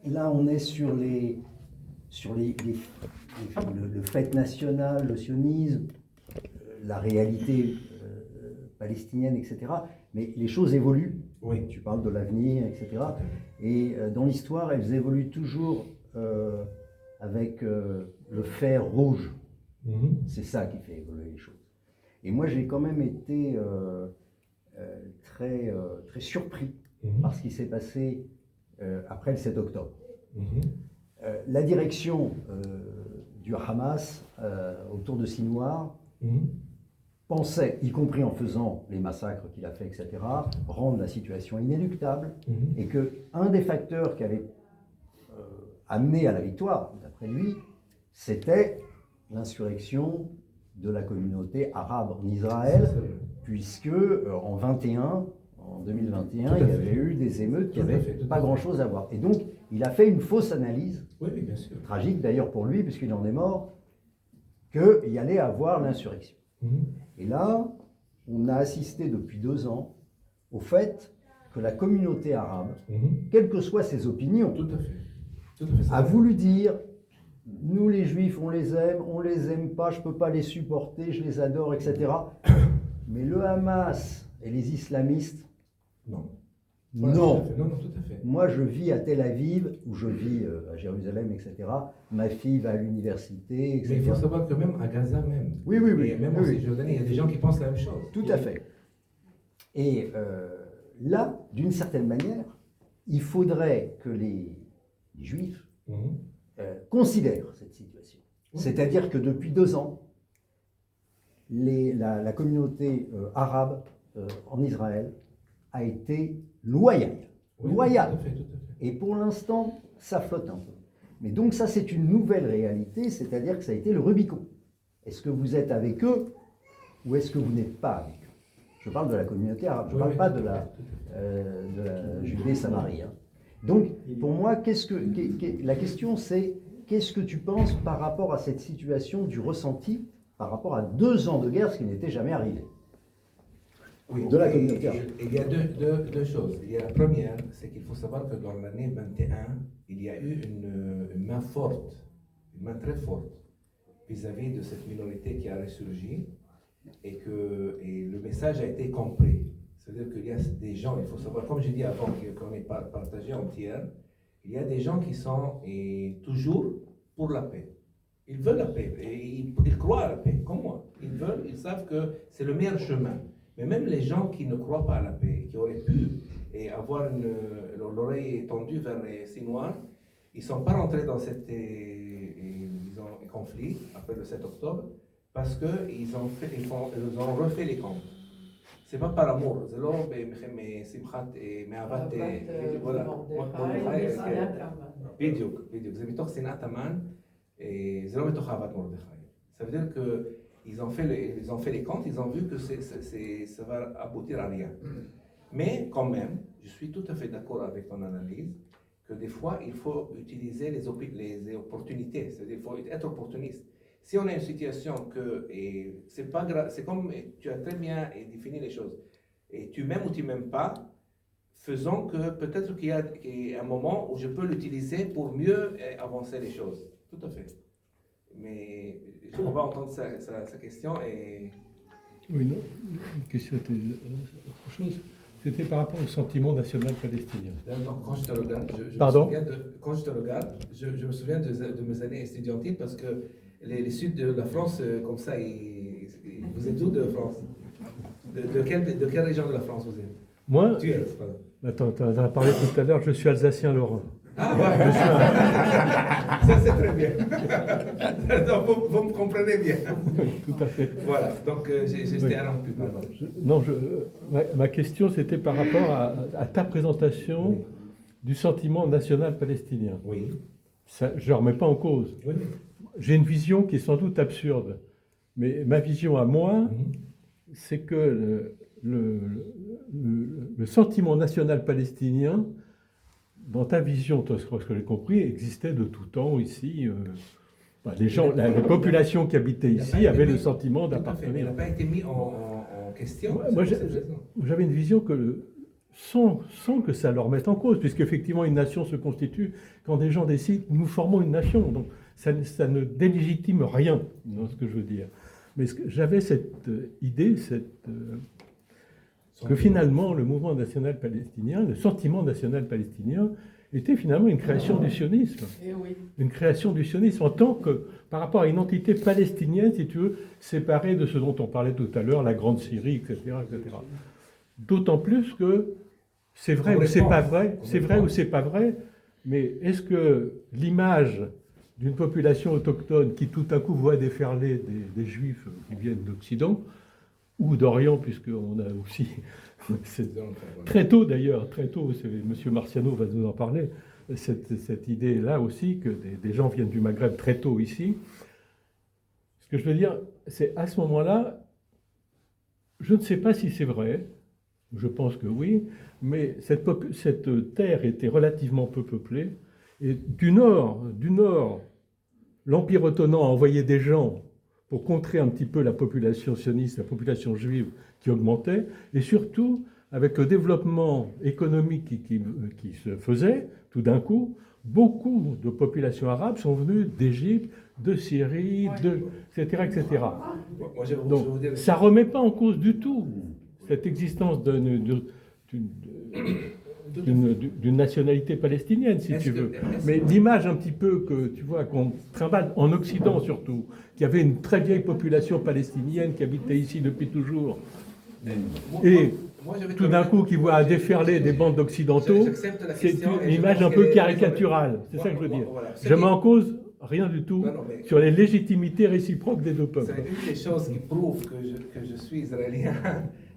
là on est sur le fait national, le sionisme, la réalité palestinienne, etc. Mais les choses évoluent. Oui. Tu parles de l'avenir, etc. Et dans l'histoire, elles évoluent toujours avec le fer rouge. C'est ça qui fait évoluer les choses. Et moi, j'ai quand même été très surpris par ce qui s'est passé après le 7 octobre. La direction du Hamas autour de Sinoir pensait, y compris en faisant les massacres qu'il a fait, etc., rendre la situation inéluctable, et qu'un des facteurs qui avait amené à la victoire, d'après lui, c'était l'insurrection de la communauté arabe en Israël, puisque en 2021, il y avait eu des émeutes qui n'avaient pas grand-chose à voir. Et donc, il a fait une fausse analyse, bien sûr. tragique d'ailleurs pour lui, puisqu'il en est mort, qu'il y allait avoir l'insurrection. Et là, on a assisté depuis 2 ans au fait que la communauté arabe, quelles que soient ses opinions, a voulu dire: nous les juifs, on les aime pas, je peux pas les supporter, je les adore, etc. Mais le Hamas et les islamistes, non. Non. Non, tout à fait. Moi, je vis à Tel Aviv, ou je vis à Jérusalem, etc. Ma fille va à l'université, etc. Mais il faut savoir que même à Gaza même, oui. Et même en Cisjordanie, il y a des gens qui pensent la même chose. Tout à fait. Et là, d'une certaine manière, il faudrait que les Juifs considèrent cette situation. C'est-à-dire que depuis 2 ans, la communauté arabe en Israël a été loyale. Loyale. Tout à fait. Et pour l'instant, ça flotte un peu. Mais donc ça, c'est une nouvelle réalité, c'est-à-dire que ça a été le Rubicon. Est-ce que vous êtes avec eux ou est-ce que vous n'êtes pas avec eux? Je parle de la communauté arabe, je ne parle pas de la Judée-Samarie. Donc, pour moi, la question c'est, qu'est-ce que tu penses par rapport à cette situation du ressenti, par rapport à 2 ans de guerre, ce qui n'était jamais arrivé? De la communauté arabe. Il y a deux choses. Il y a la première, c'est qu'il faut savoir que dans l'année 21, il y a eu une main forte, une main très forte, vis-à-vis de cette minorité qui a ressurgi, et le message a été compris. C'est-à-dire qu'il y a des gens, il faut savoir, comme j'ai dit avant, qu'on est partagé en tiers, il y a des gens qui sont toujours pour la paix. Ils veulent la paix, et ils croient à la paix, comme moi. Ils savent que c'est le meilleur chemin. Mais même les gens qui ne croient pas à la paix, qui auraient pu avoir l'oreille tendue vers les Sinois, ils ne sont pas rentrés dans cet conflit après le 7 octobre parce qu'ils ont refait les camps. Ce n'est pas par amour, c'est là, mais Simchat et Me'avat et voilà. בדיוק, זה מתוך שנאת המן, זה לא מתוך אהבת מרדכי. Ça veut dire qu'ils ont fait les comptes, ils ont vu que ça va aboutir à rien. Mais quand même, je suis tout à fait d'accord avec ton analyse, que des fois, il faut utiliser les opportunités, c'est-à-dire qu'il faut être opportuniste. Si on a une situation que, c'est pas grave, c'est comme tu as très bien défini les choses, et tu m'aimes ou tu m'aimes pas, faisons que peut-être qu'il y a un moment où je peux l'utiliser pour mieux avancer les choses. Tout à fait. Mais on va entendre sa question et... Oui, non, une question était autre chose. C'était par rapport au sentiment national palestinien. Donc, quand je te regarde, je me souviens de mes années étudiantines parce que les Suds de la France, comme ça, vous êtes d'où de France? De quelle région de la France vous êtes? Moi, tu es, attends, tu en as parlé tout à l'heure, je suis alsacien lorrain. Ah ouais, ça c'est très bien. Donc, vous me comprenez bien. Tout à fait. Voilà, donc j'étais interrompu. Non, ma question c'était par rapport à ta présentation du sentiment national palestinien. Oui. Ça, je ne remets pas en cause. Oui. J'ai une vision qui est sans doute absurde, mais ma vision à moi, c'est que le sentiment national palestinien, dans ta vision, toi, ce que j'ai compris, existait de tout temps ici. Les gens, la population qui habitait ici avait le sentiment d'appartenir. Il n'a pas été mis en question. Moi, j'avais une vision que, sans que ça leur mette en cause, puisqu'effectivement une nation se constitue quand des gens décident, nous formons une nation. Donc ça ne délégitime rien dans ce que je veux dire. Mais j'avais cette idée, que finalement le mouvement national palestinien, le sentiment national palestinien, était finalement une création du sionisme. Une création du sionisme en tant que, par rapport à une entité palestinienne, si tu veux, séparée de ce dont on parlait tout à l'heure, la Grande Syrie, etc. etc. D'autant plus que c'est vrai ou c'est pas vrai, c'est vrai ou c'est pas vrai, mais est-ce que l'image d'une population autochtone qui tout à coup voit déferler des Juifs qui viennent d'Occident, ou d'Orient, puisqu'on a aussi, très tôt d'ailleurs, très tôt, M. Marciano va nous en parler, cette idée-là aussi, que des gens viennent du Maghreb très tôt ici. Ce que je veux dire, c'est à ce moment-là, je ne sais pas si c'est vrai, je pense que oui, mais cette terre était relativement peu peuplée, et du nord, l'Empire ottoman a envoyé des gens pour contrer un petit peu la population sioniste, la population juive qui augmentait, et surtout, avec le développement économique qui se faisait, tout d'un coup, beaucoup de populations arabes sont venues d'Égypte, de Syrie, etc., etc. Donc, ça ne remet pas en cause du tout cette existence d'une nationalité palestinienne, si tu veux. Mais l'image un petit peu que tu vois, qu'on trimballe en Occident surtout, qu'il y avait une très vieille population palestinienne qui habitait ici depuis toujours, et tout d'un coup qui voit déferler des bandes d'occidentaux, c'est une image un peu caricaturale, c'est ça que je veux dire. Je mets en cause rien du tout sur les légitimités réciproques des deux peuples. C'est une des choses qui prouvent que je suis israélien.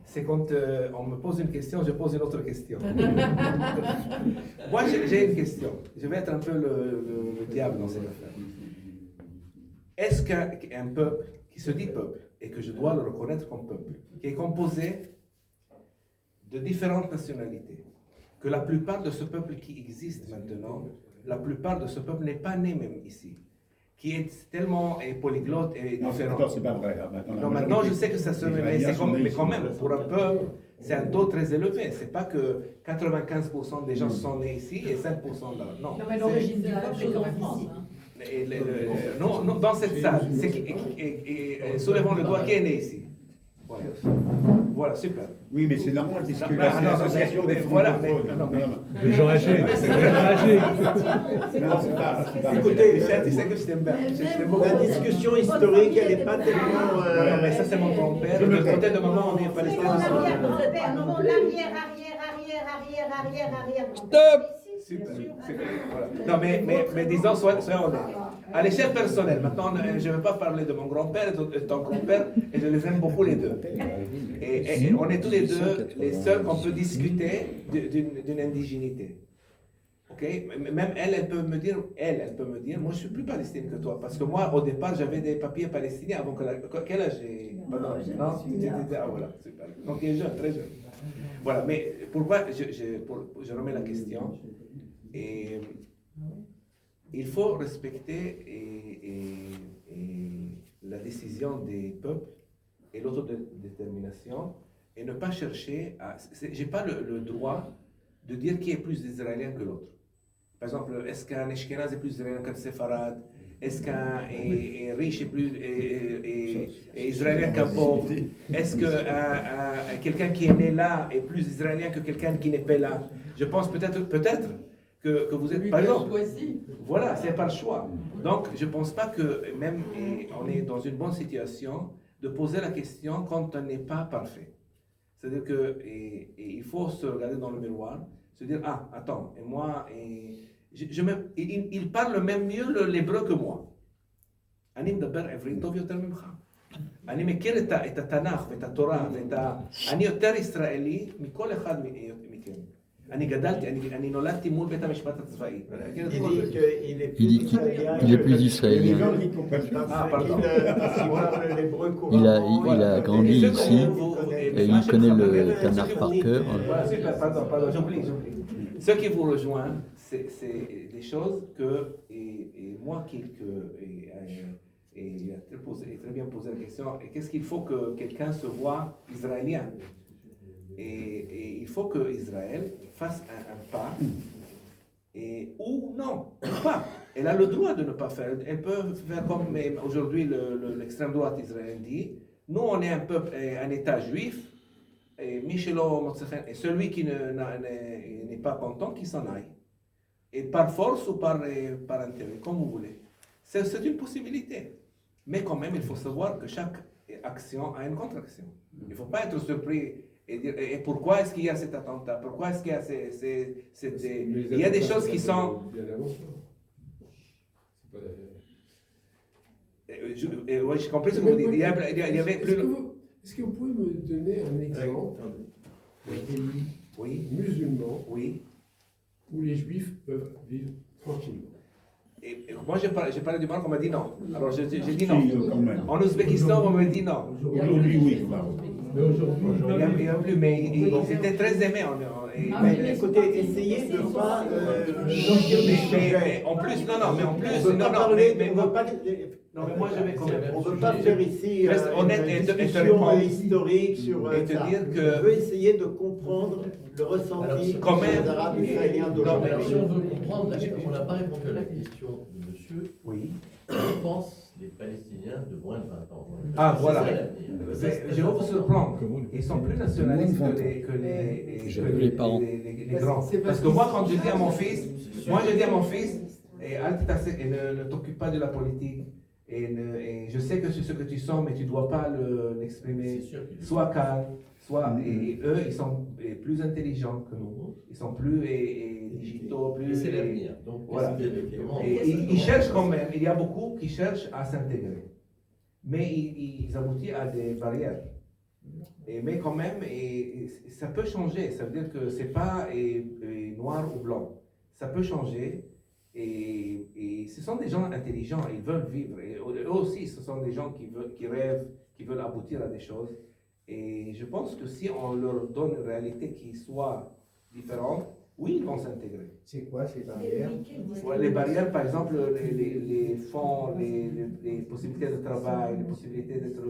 C'est quand on me pose une question, je pose une autre question. Moi, j'ai une question. Je vais être un peu le diable dans cette affaire. Est-ce qu'un peuple qui se dit peuple, et que je dois le reconnaître comme peuple, qui est composé de différentes nationalités, que la plupart de ce peuple qui existe maintenant, la plupart de ce peuple n'est pas né même ici, qui est tellement polyglotte et différent. Non, c'est pas vrai. Maintenant, je sais que ça se met, mais quand même, pour un peuple, c'est un taux très élevé. C'est pas que 95% des gens sont nés ici et 5% là. Non, mais l'origine du peuple est en France. Non, dans cette salle, soulevons le doigt, qui est né ici? Voilà. Voilà, super. Oui, mais c'est normal, puisque Non, là, c'est non, l'association mais des voilà, francophones. non, Les gens âgés, les gens âgés. Non, c'est pas. Écoutez, La la discussion historique, elle n'est pas tellement. Non, mais ça, c'est mon grand-père. De l'autre côté de maman, on est palestinien. Super, super, voilà. Non, mais disons, soyons honnêtes. À l'échelle personnelle, maintenant, je ne vais pas parler de mon grand-père et de ton grand-père, et je les aime beaucoup les deux. Et on est tous les deux les seuls qu'on peut discuter d'une indigénité. Ok? Même elle peut me dire, moi je suis plus palestinienne que toi, parce que moi, au départ, j'avais des papiers palestiniens avant quel âge j'ai... Non? Ah voilà, super. Donc il est jeune, très jeune. Voilà, mais pourquoi je remets la question. Et il faut respecter la décision des peuples et l'autodétermination et ne pas chercher à... J'ai pas le droit de dire qui est plus israélien que l'autre. Par exemple, est-ce qu'un Ashkenaz est plus israélien qu'un Séfarade? Est-ce qu'un est riche et plus israélien qu'un pauvre? Est-ce que quelqu'un qui est né là est plus israélien que quelqu'un qui n'est pas là? Je pense peut-être que vous êtes... Par exemple, voilà, c'est par choix. Donc, je ne pense pas que même on est dans une bonne situation de poser la question quand on n'est pas parfait. C'est-à-dire qu'il faut se regarder dans le miroir, se dire, ah, attends, et moi... il parle même mieux l'hébreu que moi. אני מדבר עברית טוב יותר ממך. אני מכיר את התנ"ך ואת התורה אני יותר ישראלי מכל אחד מכם. אני נולדתי מול בית המשפט הצבאי. Il est plus israélien. Il a grandi ici et il connaît le Tanakh par cœur. Pardon, j'oublie. Ce qui vous rejoint, c'est des choses que, et moi il a très bien posé la question, et qu'est-ce qu'il faut que quelqu'un se voit israélien? Et il faut que Israël fasse un pas, ou non, pas. Elle a le droit de ne pas faire. Elle peut faire comme aujourd'hui l'extrême droite israélienne dit, nous on est un peuple, un État juif, et celui qui n'est pas content, qui s'en aille. Et par force ou par intérêt, comme vous voulez. C'est une possibilité. Mais quand même, il faut savoir que chaque action a une contre-action. Il ne faut pas être surpris et dire et pourquoi est-ce qu'il y a cet attentat? Pourquoi est-ce qu'il y a il y a des choses qui sont... J'ai compris ce que vous dites. Il y avait plus... Est-ce que vous pouvez me donner un exemple d'un pays musulman où les juifs peuvent vivre tranquillement? Et moi, j'ai parlé du Maroc, on m'a dit non. Alors, j'ai dit non. En Ouzbékistan, on m'a dit non. Aujourd'hui, oui. Mais aujourd'hui, il n'y a plus, mais ils étaient très aimés. Écoutez, essayez de ne pas... mais en plus, mais en plus, non, mais moi je vais quand même. On ne veut pas faire ici une discussion historique sur et te ça. dire que... On veut essayer de comprendre le ressenti des Arabes israéliens d'aujourd'hui. Si on veut comprendre, on n'a pas répondu à la question de monsieur. Oui. Que pensent les Palestiniens de moins de 20 ans? Ah, voilà. Je vais vous surprendre. Ils sont plus nationalistes que les parents. Les grands. Parce que moi, quand je dis à mon fils, ne t'occupe pas de la politique. Et je sais que c'est ce que tu sens, mais tu ne dois pas l'exprimer. Sois calme, et eux, ils sont plus intelligents que nous. Ils sont plus digitaux, plus. C'est l'avenir. Donc, voilà. Et ils cherchent quand même. Il y a beaucoup qui cherchent à s'intégrer, mais ils aboutissent à des barrières. Mais quand même, ça peut changer. Ça veut dire que c'est pas noir ou blanc. Ça peut changer. Et ce sont des gens intelligents, ils veulent vivre. Et eux aussi, ce sont des gens qui rêvent, qui veulent aboutir à des choses. Et je pense que si on leur donne une réalité qui soit différente, oui, ils vont s'intégrer. C'est quoi ces barrières? Les barrières, par exemple, les fonds, les possibilités de travail, les possibilités d'être...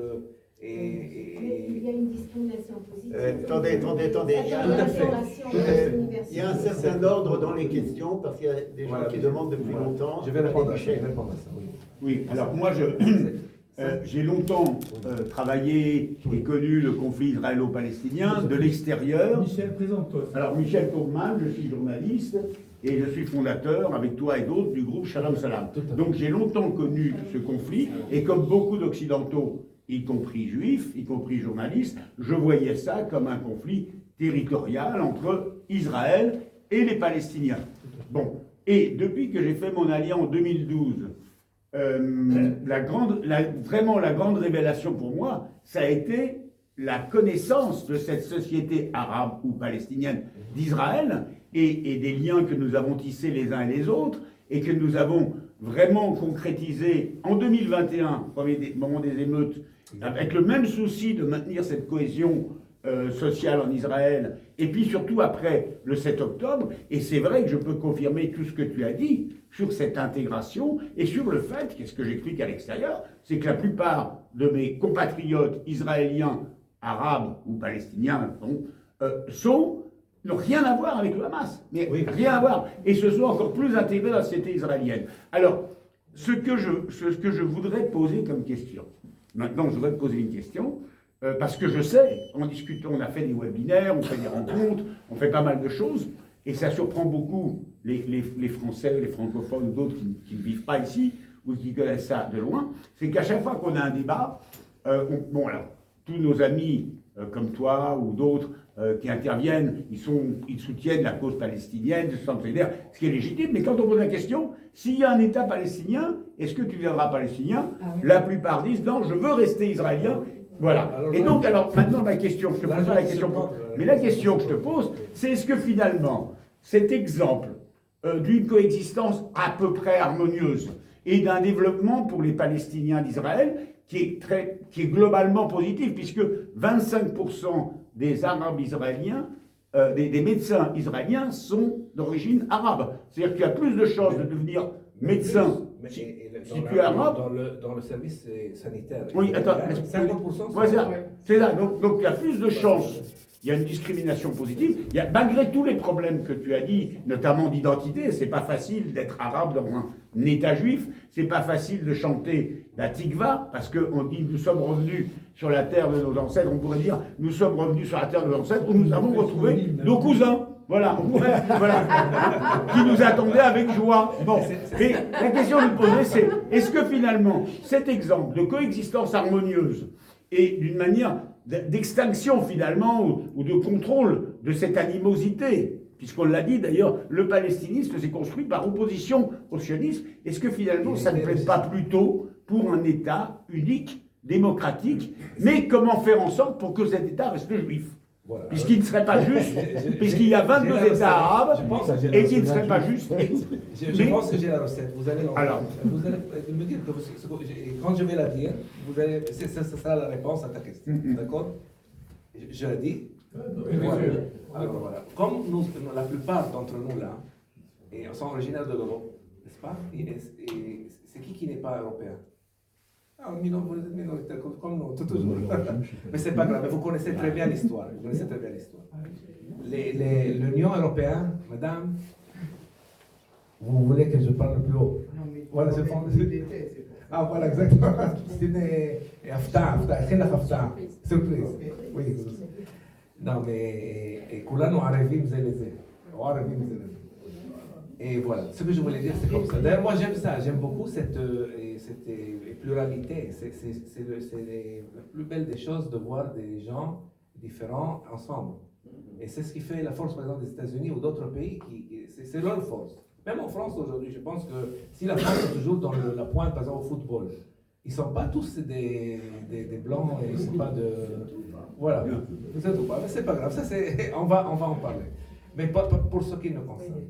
Il y a une discrimination positive. Attendez. Il y a un certain ordre dans les questions, parce qu'il y a des gens qui demandent depuis longtemps. Je vais répondre à ça. Oui, alors moi, J'ai longtemps travaillé et connu le conflit israélo-palestinien de l'extérieur. Michel, présente-toi. Alors, Michel Tourman, je suis journaliste et je suis fondateur, avec toi et d'autres, du groupe Shalom Salam. Donc, j'ai longtemps connu ce conflit et comme beaucoup d'Occidentaux, y compris juifs, y compris journalistes, je voyais ça comme un conflit territorial entre Israël et les Palestiniens. Bon, et depuis que j'ai fait mon alliance en 2012, vraiment la grande révélation pour moi, ça a été la connaissance de cette société arabe ou palestinienne d'Israël et des liens que nous avons tissés les uns et les autres et que nous avons vraiment concrétisés en 2021, premier moment des émeutes, avec le même souci de maintenir cette cohésion sociale en Israël, et puis surtout après le 7 octobre, et c'est vrai que je peux confirmer tout ce que tu as dit sur cette intégration, et sur le fait, qu'est-ce que j'explique à l'extérieur, c'est que la plupart de mes compatriotes israéliens, arabes ou palestiniens, n'ont rien à voir avec le Hamas, mais rien à voir, et se sont encore plus intégrés dans la société israélienne. Alors, ce que je voudrais poser comme question, maintenant je voudrais te poser une question, parce que je sais, en discutant, on a fait des webinaires, on fait des rencontres, on fait pas mal de choses, et ça surprend beaucoup les Français, les francophones ou d'autres qui ne vivent pas ici, ou qui connaissent ça de loin, c'est qu'à chaque fois qu'on a un débat, bon alors, tous nos amis comme toi ou d'autres qui interviennent, ils soutiennent la cause palestinienne, se sentent solidaires, ce qui est légitime, mais quand on pose la question, s'il y a un État palestinien, est-ce que tu deviendras palestinien? La plupart disent non, je veux rester israélien. Voilà. Et donc, alors, maintenant, ma question, je te pose pas la question, mais la question que je te pose, c'est est-ce que finalement, cet exemple d'une coexistence à peu près harmonieuse et d'un développement pour les Palestiniens d'Israël qui est globalement positif, puisque 25% des Arabes israéliens, des médecins israéliens sont d'origine arabe. C'est-à-dire qu'il y a plus de chances de devenir médecin si tu es arabe. Dans le service sanitaire. Oui, attends. 50%. C'est ça. Donc il y a plus de chances. Il y a une discrimination positive. Malgré tous les problèmes que tu as dit, notamment d'identité, c'est pas facile d'être arabe dans un État juif. C'est pas facile de chanter la tikva, parce qu'on dit nous sommes revenus sur la terre de nos ancêtres. On pourrait dire nous sommes revenus sur la terre de nos ancêtres où nous avons retrouvé nos cousins. Voilà, qui nous attendaient avec joie. Bon, mais la question que vous posez, c'est est-ce que finalement, cet exemple de coexistence harmonieuse et d'une manière d'extinction finalement ou de contrôle de cette animosité, puisqu'on l'a dit d'ailleurs, le palestinisme s'est construit par opposition au sionisme, est-ce que finalement ça ne plaît pas plutôt pour un État unique, démocratique, mais comment faire en sorte pour que cet État reste juif? Voilà. Puisqu'il ne serait pas juste, puisqu'il y a 22 États arabes, et qu'il ne serait pas juste. Je pense que j'ai la recette. Vous allez me dire que quand je vais la dire, c'est ça la réponse à ta question. D'accord? Je la dis. Alors voilà. Comme la plupart d'entre nous là, sont originaires de l'Europe, n'est-ce pas? C'est qui n'est pas européen? Ah, vous êtes minoritaire comme nous, toujours. Mais c'est pas grave, vous connaissez très bien l'histoire. L'Union européenne, madame, vous voulez que je parle plus haut? Voilà, c'est ah, voilà, exactement. C'est une surprise. Oui. Non, mais كلنا عربيين زي لزي. Et voilà, ce que je voulais dire, c'est comme ça. D'ailleurs, moi j'aime ça, j'aime beaucoup cette pluralité. C'est la plus belle des choses de voir des gens différents ensemble. Et c'est ce qui fait la force, par exemple, des États-Unis ou d'autres pays, c'est leur force. Même en France aujourd'hui, je pense que si la France est toujours dans la pointe, par exemple au football, ils ne sont pas tous des blancs, et ils ne sont pas de... Voilà, vous êtes ou pas, mais c'est pas grave, ça on va en parler. Mais pas pour ce qui nous concerne.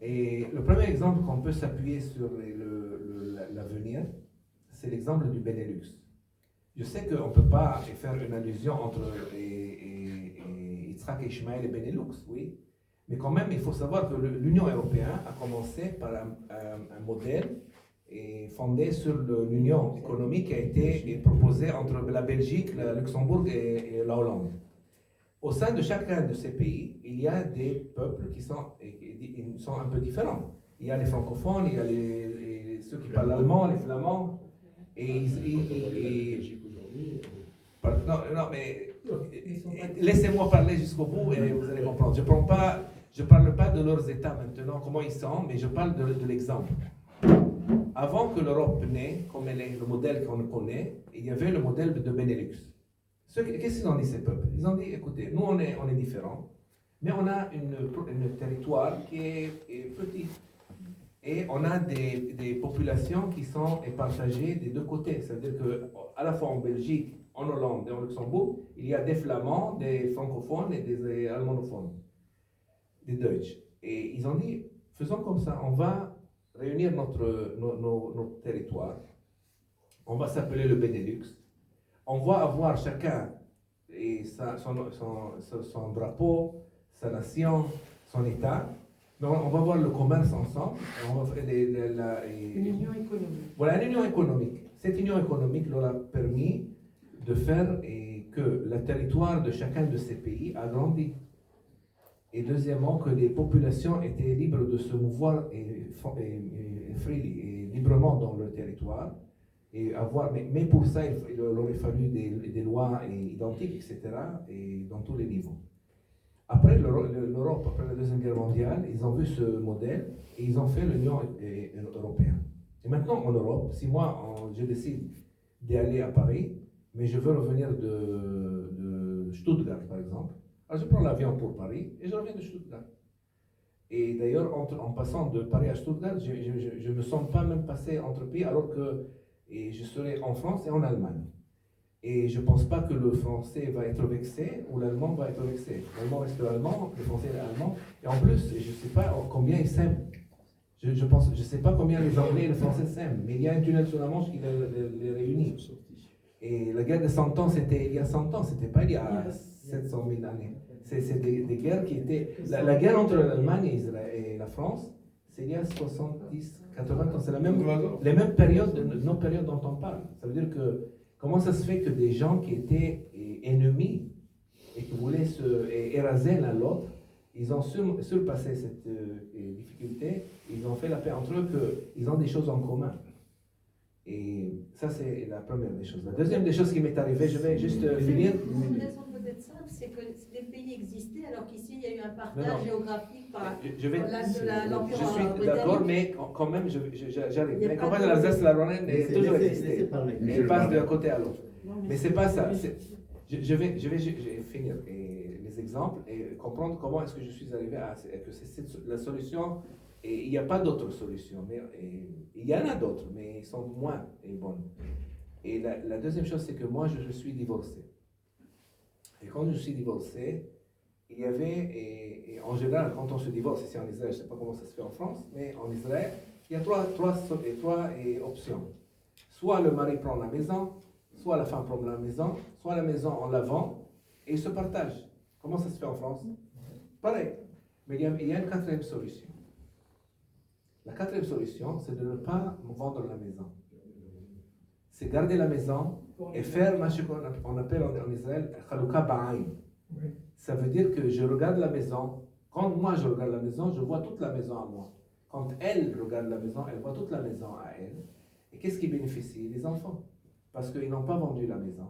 Et le premier exemple qu'on peut s'appuyer sur l'avenir, c'est l'exemple du Benelux. Je sais qu'on ne peut pas faire une allusion entre Yitzhak et Ishmaël et Benelux, oui, mais quand même, il faut savoir que l'Union européenne a commencé par un modèle fondé sur l'union économique qui a été proposée entre la Belgique, le Luxembourg et la Hollande. Au sein de chacun de ces pays, il y a des peuples qui sont un peu différents. Il y a les francophones, il y a ceux qui parlent allemand, les flamands, Non, mais laissez-moi parler jusqu'au bout et vous allez comprendre. Je parle pas de leurs États maintenant, comment ils sont, mais je parle de l'exemple. Avant que l'Europe naisse, comme elle est le modèle qu'on connaît, il y avait le modèle de Benelux. Qu'est-ce qu'ils ont dit, ces peuples? Ils ont dit, écoutez, nous on est différents, mais on a un territoire qui est petit. Et on a des populations qui sont partagées des deux côtés. C'est-à-dire qu'à la fois en Belgique, en Hollande et en Luxembourg, il y a des Flamands, des francophones et des allemandophones, des Deutsch. Et ils ont dit, faisons comme ça, on va réunir notre territoire, on va s'appeler le Benelux, on va avoir chacun son drapeau, sa nation, son État. Donc, on va voir le commerce ensemble. On va faire une union économique. Voilà, une union économique. Cette union économique leur a permis de faire que le territoire de chacun de ces pays a grandi. Et deuxièmement, que les populations étaient libres de se mouvoir librement dans leur territoire. Mais pour ça, il leur aurait fallu des lois identiques, etc., et dans tous les niveaux. Après l'Europe, après la Deuxième Guerre mondiale, ils ont vu ce modèle et ils ont fait l'Union européenne. Et maintenant, en Europe, si moi, je décide d'aller à Paris, mais je veux revenir de Stuttgart, par exemple, alors je prends l'avion pour Paris et je reviens de Stuttgart. Et d'ailleurs, en passant de Paris à Stuttgart, je ne me sens pas même passer entre pays, alors que je serai en France et en Allemagne. Et je ne pense pas que le français va être vexé ou l'allemand va être vexé. L'allemand reste l'allemand, le français l'allemand. Et en plus, je ne sais pas combien ils s'aiment. Je ne sais pas combien les Anglais et les Français s'aiment, mais il y a un tunnel sur la Manche qui les réunit. Et la guerre de 100 ans, c'était il y a 100 ans, c'était pas il y a 700 000 années. C'est des guerres qui étaient... La guerre entre l'Allemagne et la France, c'est il y a 70, 80 ans. C'est les mêmes périodes, nos périodes dont on parle. Ça veut dire que comment ça se fait que des gens qui étaient ennemis et qui voulaient éraser l'un l'autre, ils ont surpassé cette difficulté, ils ont fait la paix entre eux, qu'ils ont des choses en commun. Et ça, c'est la première des choses. La deuxième des choses qui m'est arrivée, je vais juste finir. Une raison peut-être simple, c'est que les pays existaient alors qu'ici, il y a eu un partage géographique par l'Empire Je suis britannique. d'accord, mais quand même, j'arrive. La campagne de l'Alsace-la-Lorraine est toujours existée. Elle passe d'un côté à l'autre. Mais c'est pas ça. Je vais finir les exemples et comprendre comment est-ce que je suis arrivé à que c'est la solution. Et il n'y a pas d'autres solutions, mais il y en a d'autres, mais ils sont moins bonnes. Et la deuxième chose, c'est que moi, je suis divorcé. Et quand je suis divorcé, il y avait, et en général, quand on se divorce ici en Israël, je ne sais pas comment ça se fait en France, mais en Israël, il y a trois options. Soit le mari prend la maison, soit la femme prend la maison, soit la maison on la vend, et ils se partagent. Comment ça se fait en France? Pareil. Mais il y a une quatrième solution. La quatrième solution, c'est de ne pas vendre la maison. C'est garder la maison et faire ce qu'on appelle en Israël Chaluka Ba'ain. Ça veut dire que je regarde la maison. Quand moi je regarde la maison, je vois toute la maison à moi. Quand elle regarde la maison, elle voit toute la maison à elle. Et qu'est-ce qui bénéficie? Les enfants. Parce qu'ils n'ont pas vendu la maison.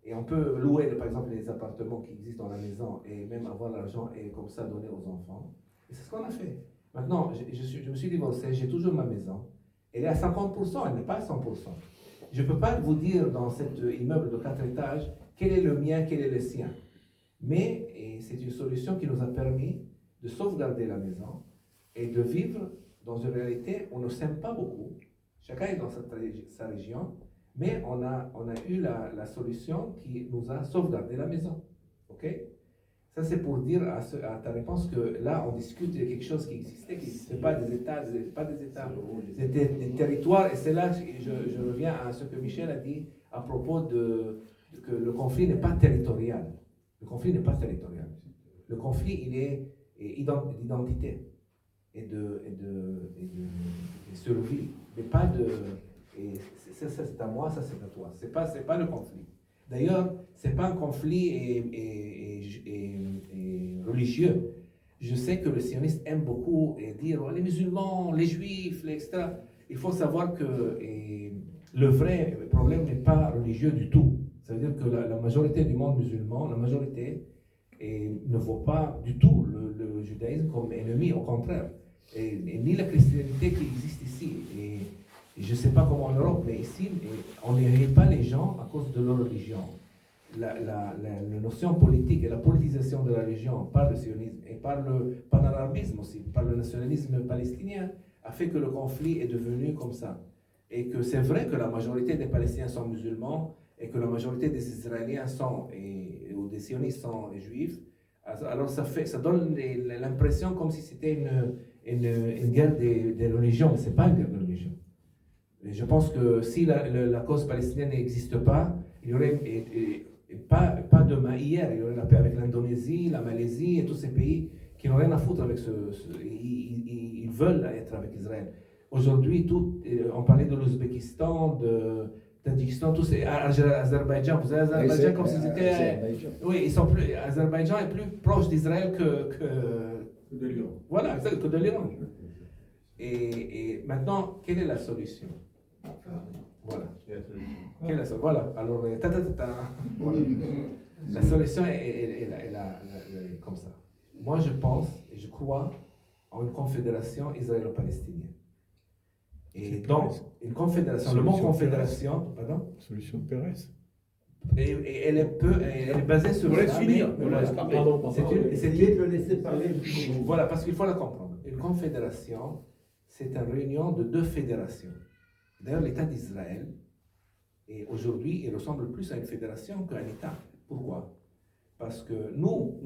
Et on peut louer, par exemple, les appartements qui existent dans la maison et même avoir l'argent et comme ça donner aux enfants. Et c'est ce qu'on a fait. Maintenant, je me suis divorcé, j'ai toujours ma maison. Elle est à 50%, elle n'est pas à 100%. Je ne peux pas vous dire dans cet immeuble de 4 étages quel est le mien, quel est le sien. Mais c'est une solution qui nous a permis de sauvegarder la maison et de vivre dans une réalité où on ne s'aime pas beaucoup. Chacun est dans sa région, mais on a eu la solution qui nous a sauvegardé la maison. Ok? Ça, c'est pour dire à ta réponse que là, on discute de quelque chose qui existait, qui n'existait pas des États, c'était des territoires. Et c'est là que je reviens à ce que Michel a dit à propos que le conflit n'est pas territorial. Le conflit n'est pas territorial. Le conflit, il est d'identité et de survie, mais pas de... ça c'est à moi, ça c'est à toi. C'est pas le conflit. D'ailleurs, ce n'est pas un conflit religieux. Je sais que le sioniste aime beaucoup dire les musulmans, les juifs, etc. Il faut savoir que le vrai problème n'est pas religieux du tout. Ça veut dire que la majorité du monde musulman, la majorité, ne voit pas du tout le judaïsme comme ennemi, au contraire. Et ni la christianité qui existe ici. Et je ne sais pas comment en Europe, mais ici, on n'élit pas les gens à cause de leur religion. La notion politique et la politisation de la religion par le sionisme et par le panarabisme aussi, par le nationalisme palestinien, a fait que le conflit est devenu comme ça. Et que c'est vrai que la majorité des Palestiniens sont musulmans et que la majorité des Israéliens ou des sionistes sont juifs. Alors ça donne l'impression comme si c'était une guerre des religions, mais ce n'est pas une guerre de religion. Et je pense que si la cause palestinienne n'existe pas, il y aurait pas demain, hier, il y aurait la paix avec l'Indonésie, la Malaisie et tous ces pays qui n'ont rien à foutre avec ils veulent être avec Israël. Aujourd'hui, on parlait de l'Ouzbékistan, de Tadjikistan, tous ces Azerbaïdjan. Vous savez, Azerbaïdjan, comme si c'était. Oui, Azerbaïdjan est plus proche d'Israël que de l'Iran. Voilà, que de l'Iran. Et maintenant, quelle est la solution? Voilà. Quelle est la solution? Voilà. Alors, voilà. La solution est comme ça. Moi, je pense et je crois en une confédération israélo-palestinienne. Et donc, une confédération, le mot confédération, pardon? Solution de Pérez. Et elle est basée sur ça. Essayez de le laisser parler. Voilà, parce qu'il faut la comprendre. Une confédération, c'est une réunion de deux fédérations. D'ailleurs, l'État d'Israël, et aujourd'hui, il ressemble plus à une fédération qu'à un État. Pourquoi? Parce que nous,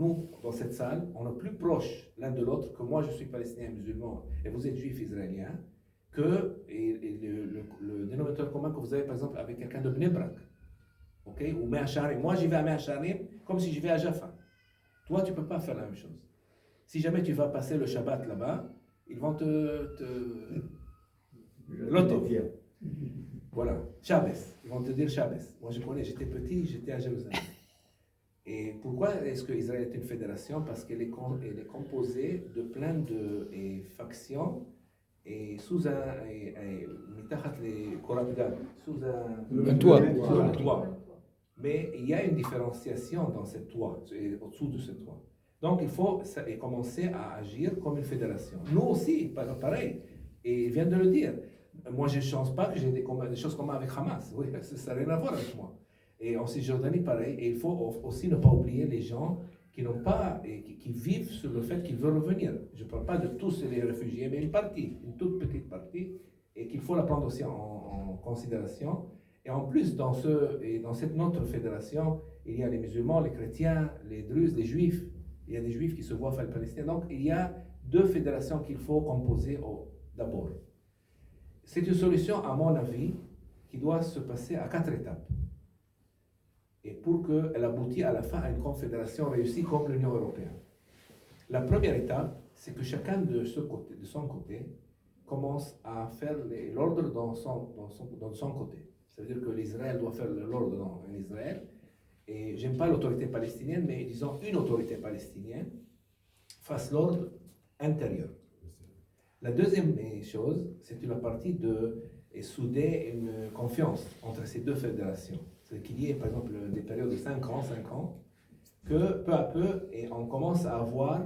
dans cette salle, on est plus proches l'un de l'autre que moi, je suis palestinien musulman et vous êtes juif israélien, que le dénominateur commun que vous avez, par exemple, avec quelqu'un de Bnei Brak, okay? Ou Mea Shearim. Moi, j'y vais à Mea Shearim comme si je vais à Jaffa. Toi, tu ne peux pas faire la même chose. Si jamais tu vas passer le Shabbat là-bas, ils vont l'auto. Voilà, Shabbos. Ils vont te dire Shabbos. Moi, je connais, j'étais petit, j'étais à Jérusalem. Et pourquoi est-ce qu'Israël est une fédération? Parce qu'elle est composée de plein de factions et sous un toit. Mais il y a une différenciation dans ce toit, au-dessous de ce toit. Donc il faut commencer à agir comme une fédération. Nous aussi, pareil. Et il vient de le dire. Moi, je ne pense pas que j'ai des choses communes avec Hamas. Oui, ça n'a rien à voir avec moi. Et en Cisjordanie, pareil. Et il faut aussi ne pas oublier les gens qui n'ont pas, qui vivent sur le fait qu'ils veulent revenir. Je ne parle pas de tous les réfugiés, mais une partie, une toute petite partie, et qu'il faut la prendre aussi en considération. Et en plus, dans cette notre fédération, il y a les musulmans, les chrétiens, les druzes, les juifs. Il y a des juifs qui se voient faire le Palestin. Donc, il y a deux fédérations qu'il faut composer d'abord. C'est une solution, à mon avis, qui doit se passer à 4 étapes. Et pour qu'elle aboutisse à la fin à une confédération réussie comme l'Union européenne. La première étape, c'est que chacun de son côté commence à faire l'ordre dans son côté. Ça veut dire que l'Israël doit faire l'ordre en Israël. Et j'aime pas l'autorité palestinienne, mais disons une autorité palestinienne fasse l'ordre intérieur. La deuxième chose, c'est la partie de souder une confiance entre ces deux fédérations. C'est qu'il y ait par exemple des périodes de 5 ans, que peu à peu, on commence à avoir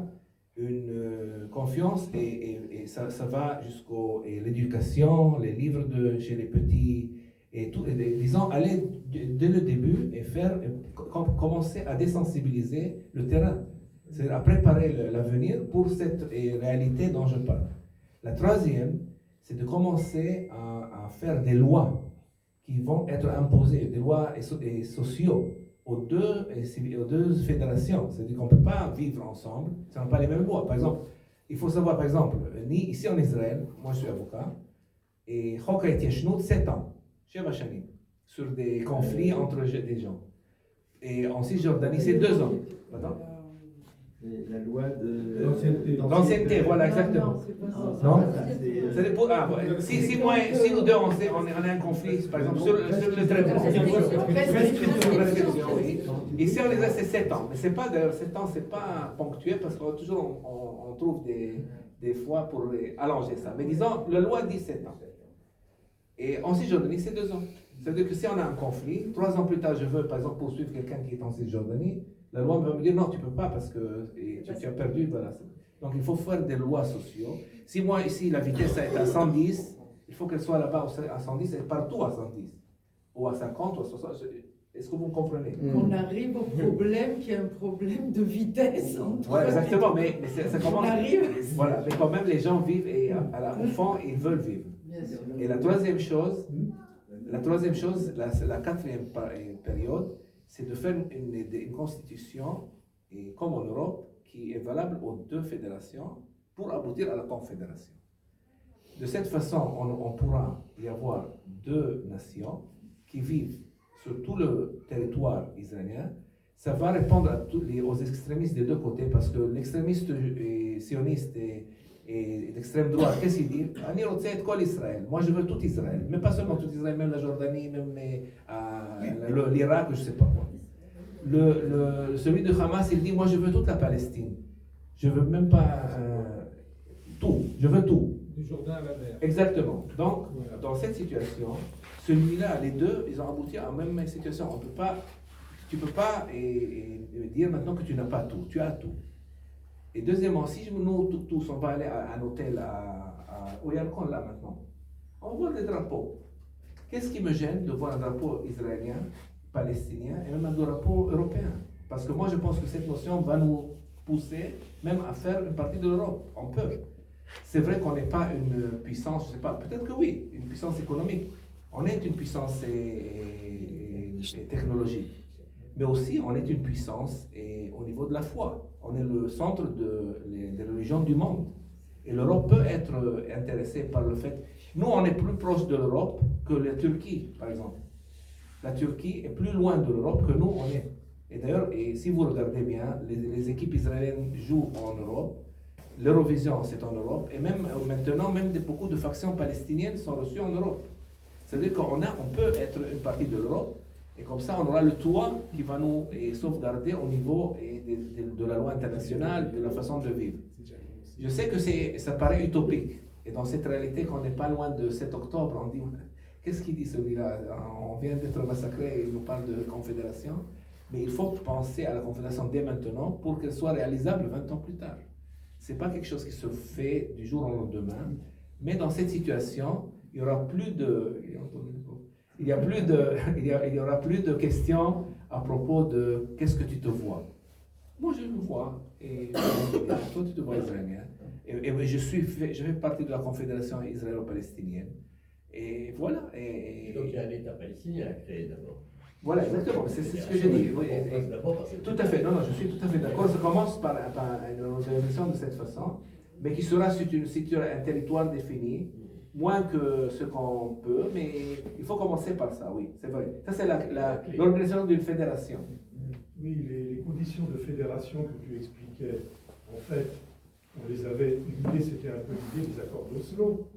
une confiance et ça va jusqu'à l'éducation, les livres chez les petits, et tout, disons, aller dès le début et commencer à désensibiliser le terrain. C'est à préparer l'avenir pour cette réalité dont je parle. La troisième, c'est de commencer à faire des lois qui vont être imposées, des lois sociaux aux deux fédérations. C'est-à-dire qu'on ne peut pas vivre ensemble, ce ne sont pas les mêmes lois. Par exemple, il faut savoir, par exemple, ici en Israël, moi je suis avocat, et Chok HaYateshnout, 7 ans, sur des conflits entre des gens. Et en Cisjordanie, c'est 2 ans. Pardon? La loi de l'ancienneté, voilà, exactement. Non, c'est pour si nous deux on a un conflit, par exemple sur le traitement, oui. Ici on les a, c'est 7 ans, mais c'est pas d'ailleurs 7 ans, c'est pas ponctuel parce qu'on toujours on trouve des fois pour allonger ça. Mais disons, la loi dit 7 ans. Et en Cisjordanie, c'est 2 ans. Ça veut dire que si on a un conflit, 3 ans plus tard, je veux par exemple poursuivre quelqu'un qui est en Cisjordanie, la loi va me dire non, tu ne peux pas parce que tu as perdu. Voilà. Donc il faut faire des lois sociales. Si moi ici la vitesse est à 110, il faut qu'elle soit là-bas à 110 et partout à 110. Ou à 50 ou à 60. Est-ce que vous comprenez? On arrive au problème qui est un problème de vitesse. Oui, exactement, mais ça commence. On arrive. Voilà, mais quand même les gens vivent et au fond ils veulent vivre. Et la troisième chose, la 4e période, c'est de faire une constitution, et comme en Europe, qui est valable aux 2 fédérations pour aboutir à la confédération. De cette façon, on pourra y avoir 2 nations qui vivent sur tout le territoire israélien. Ça va répondre aux extrémistes des 2 côtés, parce que l'extrémiste sioniste et d'extrême droite, qu'est-ce qu'il dit? Israël. Moi, je veux tout Israël. Mais pas seulement tout Israël, même la Jordanie, même l'Irak, je ne sais pas quoi. Celui de Hamas, il dit, moi, je veux toute la Palestine. Je ne veux même pas tout. Je veux tout. Du Jourdain à la mer. Exactement. Donc, dans cette situation, celui-là, les 2, ils ont abouti à la même situation. Tu ne peux pas dire maintenant que tu n'as pas tout. Tu as tout. Et deuxièmement, si nous tous, on va aller à un hôtel au Yarkon là maintenant, on voit des drapeaux. Qu'est-ce qui me gêne de voir un drapeau israélien, palestinien et même un drapeau européen? Parce que moi je pense que cette notion va nous pousser même à faire une partie de l'Europe. On peut. C'est vrai qu'on n'est pas une puissance, je ne sais pas, peut-être que oui, une puissance économique. On est une puissance technologique. Mais aussi, on est une puissance au niveau de la foi. On est le centre des religions du monde. Et l'Europe peut être intéressée par le fait... Nous, on est plus proche de l'Europe que la Turquie, par exemple. La Turquie est plus loin de l'Europe que nous, on est. Et d'ailleurs, si vous regardez bien, les équipes israéliennes jouent en Europe. L'Eurovision, c'est en Europe. Et même maintenant, beaucoup de factions palestiniennes sont reçues en Europe. C'est-à-dire qu'on peut être une partie de l'Europe. Et comme ça, on aura le toit qui va nous sauvegarder au niveau de la loi internationale, de la façon de vivre. Je sais que ça paraît utopique. Et dans cette réalité, qu'on n'est pas loin de 7 octobre, on dit, qu'est-ce qu'il dit celui-là? On vient d'être massacré et il nous parle de confédération. Mais il faut penser à la confédération dès maintenant pour qu'elle soit réalisable 20 ans plus tard. Ce n'est pas quelque chose qui se fait du jour au lendemain. Mais dans cette situation, il n'y aura plus de... Il y aura plus de questions à propos de qu'est-ce que tu te vois. Moi, je me vois, et toi, tu te vois israélien. Et je fais partie de la Confédération israélo-palestinienne. Et voilà. Donc il y a un État palestinien à créer d'abord. Voilà, exactement. C'est ce que j'ai dit. Tout à fait. Non, je suis tout à fait d'accord. Ça commence par une organisation de cette façon, mais qui sera sur un territoire défini. Moins que ce qu'on peut, mais il faut commencer par ça, oui, c'est vrai. Ça, c'est l'organisation d'une fédération. Oui, les conditions de fédération que tu expliquais, en fait, on les avait, l'idée, c'était un peu l'idée des accords d'Oslo.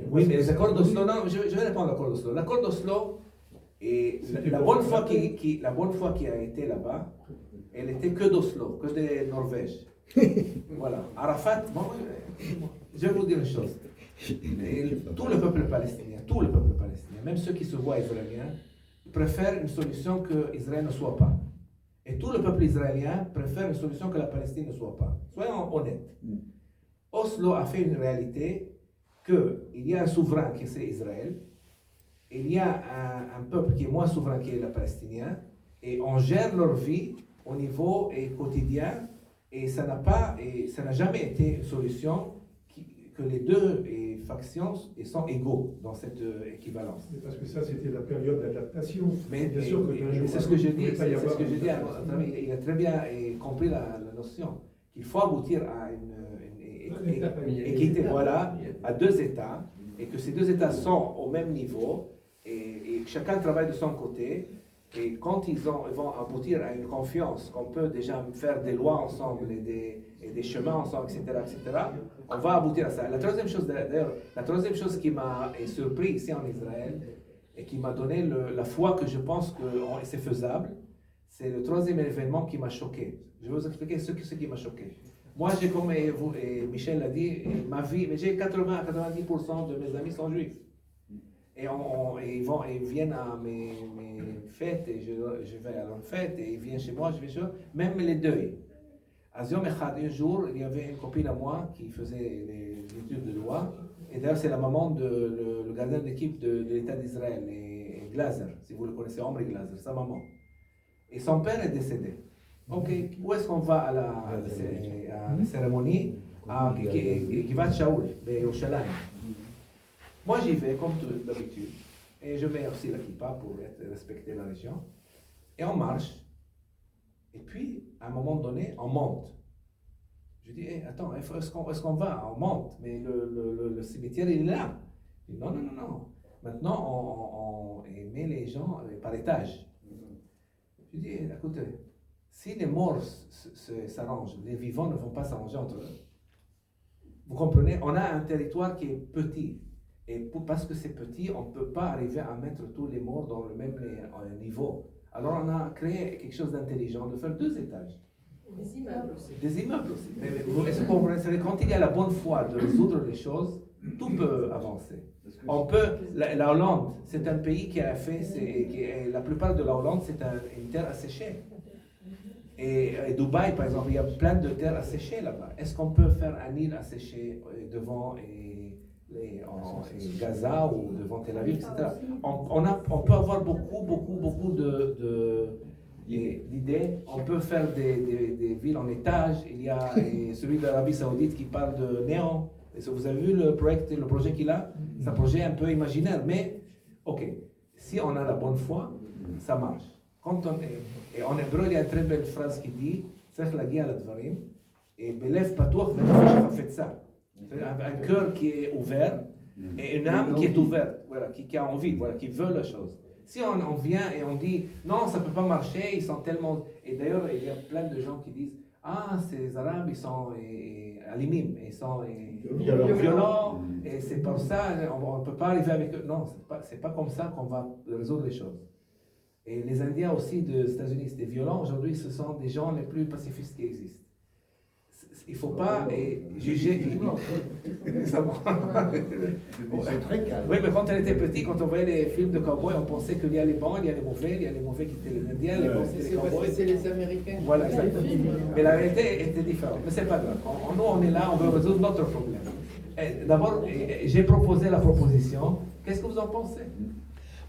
Oui, mais les accords d'Oslo, non, je vais répondre à l'accord d'Oslo. L'accord d'Oslo, la bonne fois qui a été là-bas, elle était que d'Oslo, que de Norvège. Voilà. Arafat, je vais vous dire une chose. Tout le peuple palestinien, même ceux qui se voient israéliens, préfèrent une solution que Israël ne soit pas. Et tout le peuple israélien préfère une solution que la Palestine ne soit pas. Soyons honnêtes. Oslo a fait une réalité qu'il y a un souverain qui c'est Israël, il y a un peuple qui est moins souverain qui est le palestinien, et on gère leur vie au niveau quotidien, et ça n'a jamais été une solution que les 2 factions sont égaux dans cette équivalence. Mais parce que ça, c'était la période d'adaptation. Mais c'est ce que j'ai dit. Il a très bien compris la notion qu'il faut aboutir à une équité, voilà, à 2 États, et que ces 2 États sont au même niveau, et chacun travaille de son côté. Et quand ils vont aboutir à une confiance qu'on peut déjà faire des lois ensemble et des chemins ensemble, etc., on va aboutir à ça. La troisième chose qui m'a surpris ici en Israël et qui m'a donné la foi que je pense que c'est faisable, c'est le 3e événement qui m'a choqué. Je vais vous expliquer ce qui m'a choqué. Moi, j'ai, comme Michel l'a dit, ma vie, mais j'ai 80 à 90% de mes amis sont juifs. Et, ils viennent à mes fêtes, et je vais à leurs fêtes, et ils viennent chez moi, je vais chez eux, même les deuils. À Yom Echad, un jour, il y avait une copine à moi qui faisait les études de loi, et d'ailleurs c'est la maman de le gardien d'équipe de l'État d'Israël, et Glaser, si vous le connaissez, Omri Glaser, sa maman. Et son père est décédé. Ok, où est-ce qu'on va à la cérémonie? À Givat Shaul, à Yerushalayim. Moi j'y vais comme d'habitude, et je mets aussi la kippa pour respecter la région, et on marche, et puis à un moment donné, on monte. Je dis, hey, attends, est-ce qu'on va? On monte, mais le cimetière il est là. Je dis, non. Maintenant on met les gens par étage. Je dis, hey, écoutez, si les morts s'arrangent, les vivants ne vont pas s'arranger entre eux. Vous comprenez? On a un territoire qui est petit. Et parce que c'est petit, on ne peut pas arriver à mettre tous les morts dans le même niveau. Alors on a créé quelque chose d'intelligent, de faire 2 étages. Des immeubles aussi. Des immeubles aussi. Mais est-ce que vous comprenez? Quand il y a la bonne foi de résoudre les choses, tout peut avancer. On peut, la Hollande, c'est un pays qui a fait, la plupart de la Hollande, c'est une terre asséchée. Et Dubaï, par exemple, il y a plein de terres asséchées là-bas. Est-ce qu'on peut faire un île asséché devant Gaza ou devant Tel Aviv, etc. On peut avoir beaucoup d'idées. On peut faire des villes en étage. Il y a celui de l'Arabie Saoudite qui parle de néon. Est-ce que vous avez vu le projet qu'il a? C'est un projet un peu imaginaire, mais ok, si on a la bonne foi, ça marche. Et en hébreu, il y a une très belle phrase qui dit צריך להגיע לדברים, בלב פתוח ונפש חפצה. Un cœur qui est ouvert et une âme qui est ouverte, voilà, qui a envie, voilà, qui veut la chose. Si on vient et on dit non, ça ne peut pas marcher, ils sont tellement. Et d'ailleurs, il y a plein de gens qui disent ah, ces Arabes, ils sont alimim, ils sont violents, et c'est pour ça, on ne peut pas arriver avec eux. Non, c'est pas comme ça qu'on va résoudre les choses. Et les Indiens aussi des États-Unis, c'était violent. Aujourd'hui, ce sont des gens les plus pacifistes qui existent. Il ne faut pas juger. C'est très calme. Oui, mais quand on était petit, quand on voyait les films de cowboys, on pensait qu'il y a les bons, il y a les mauvais, il y a les mauvais qui étaient les Indiens, les bons c'était les cowboys. C'est les Américains. Voilà, exactement. Mais la réalité était différente. Mais ce n'est pas grave. Nous, on est là, on veut résoudre notre problème. D'abord, j'ai proposé la proposition. Qu'est-ce que vous en pensez?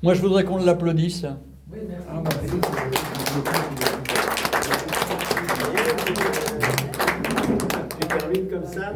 Moi, je voudrais qu'on l'applaudisse. Oui, merci. Tu termines comme ça.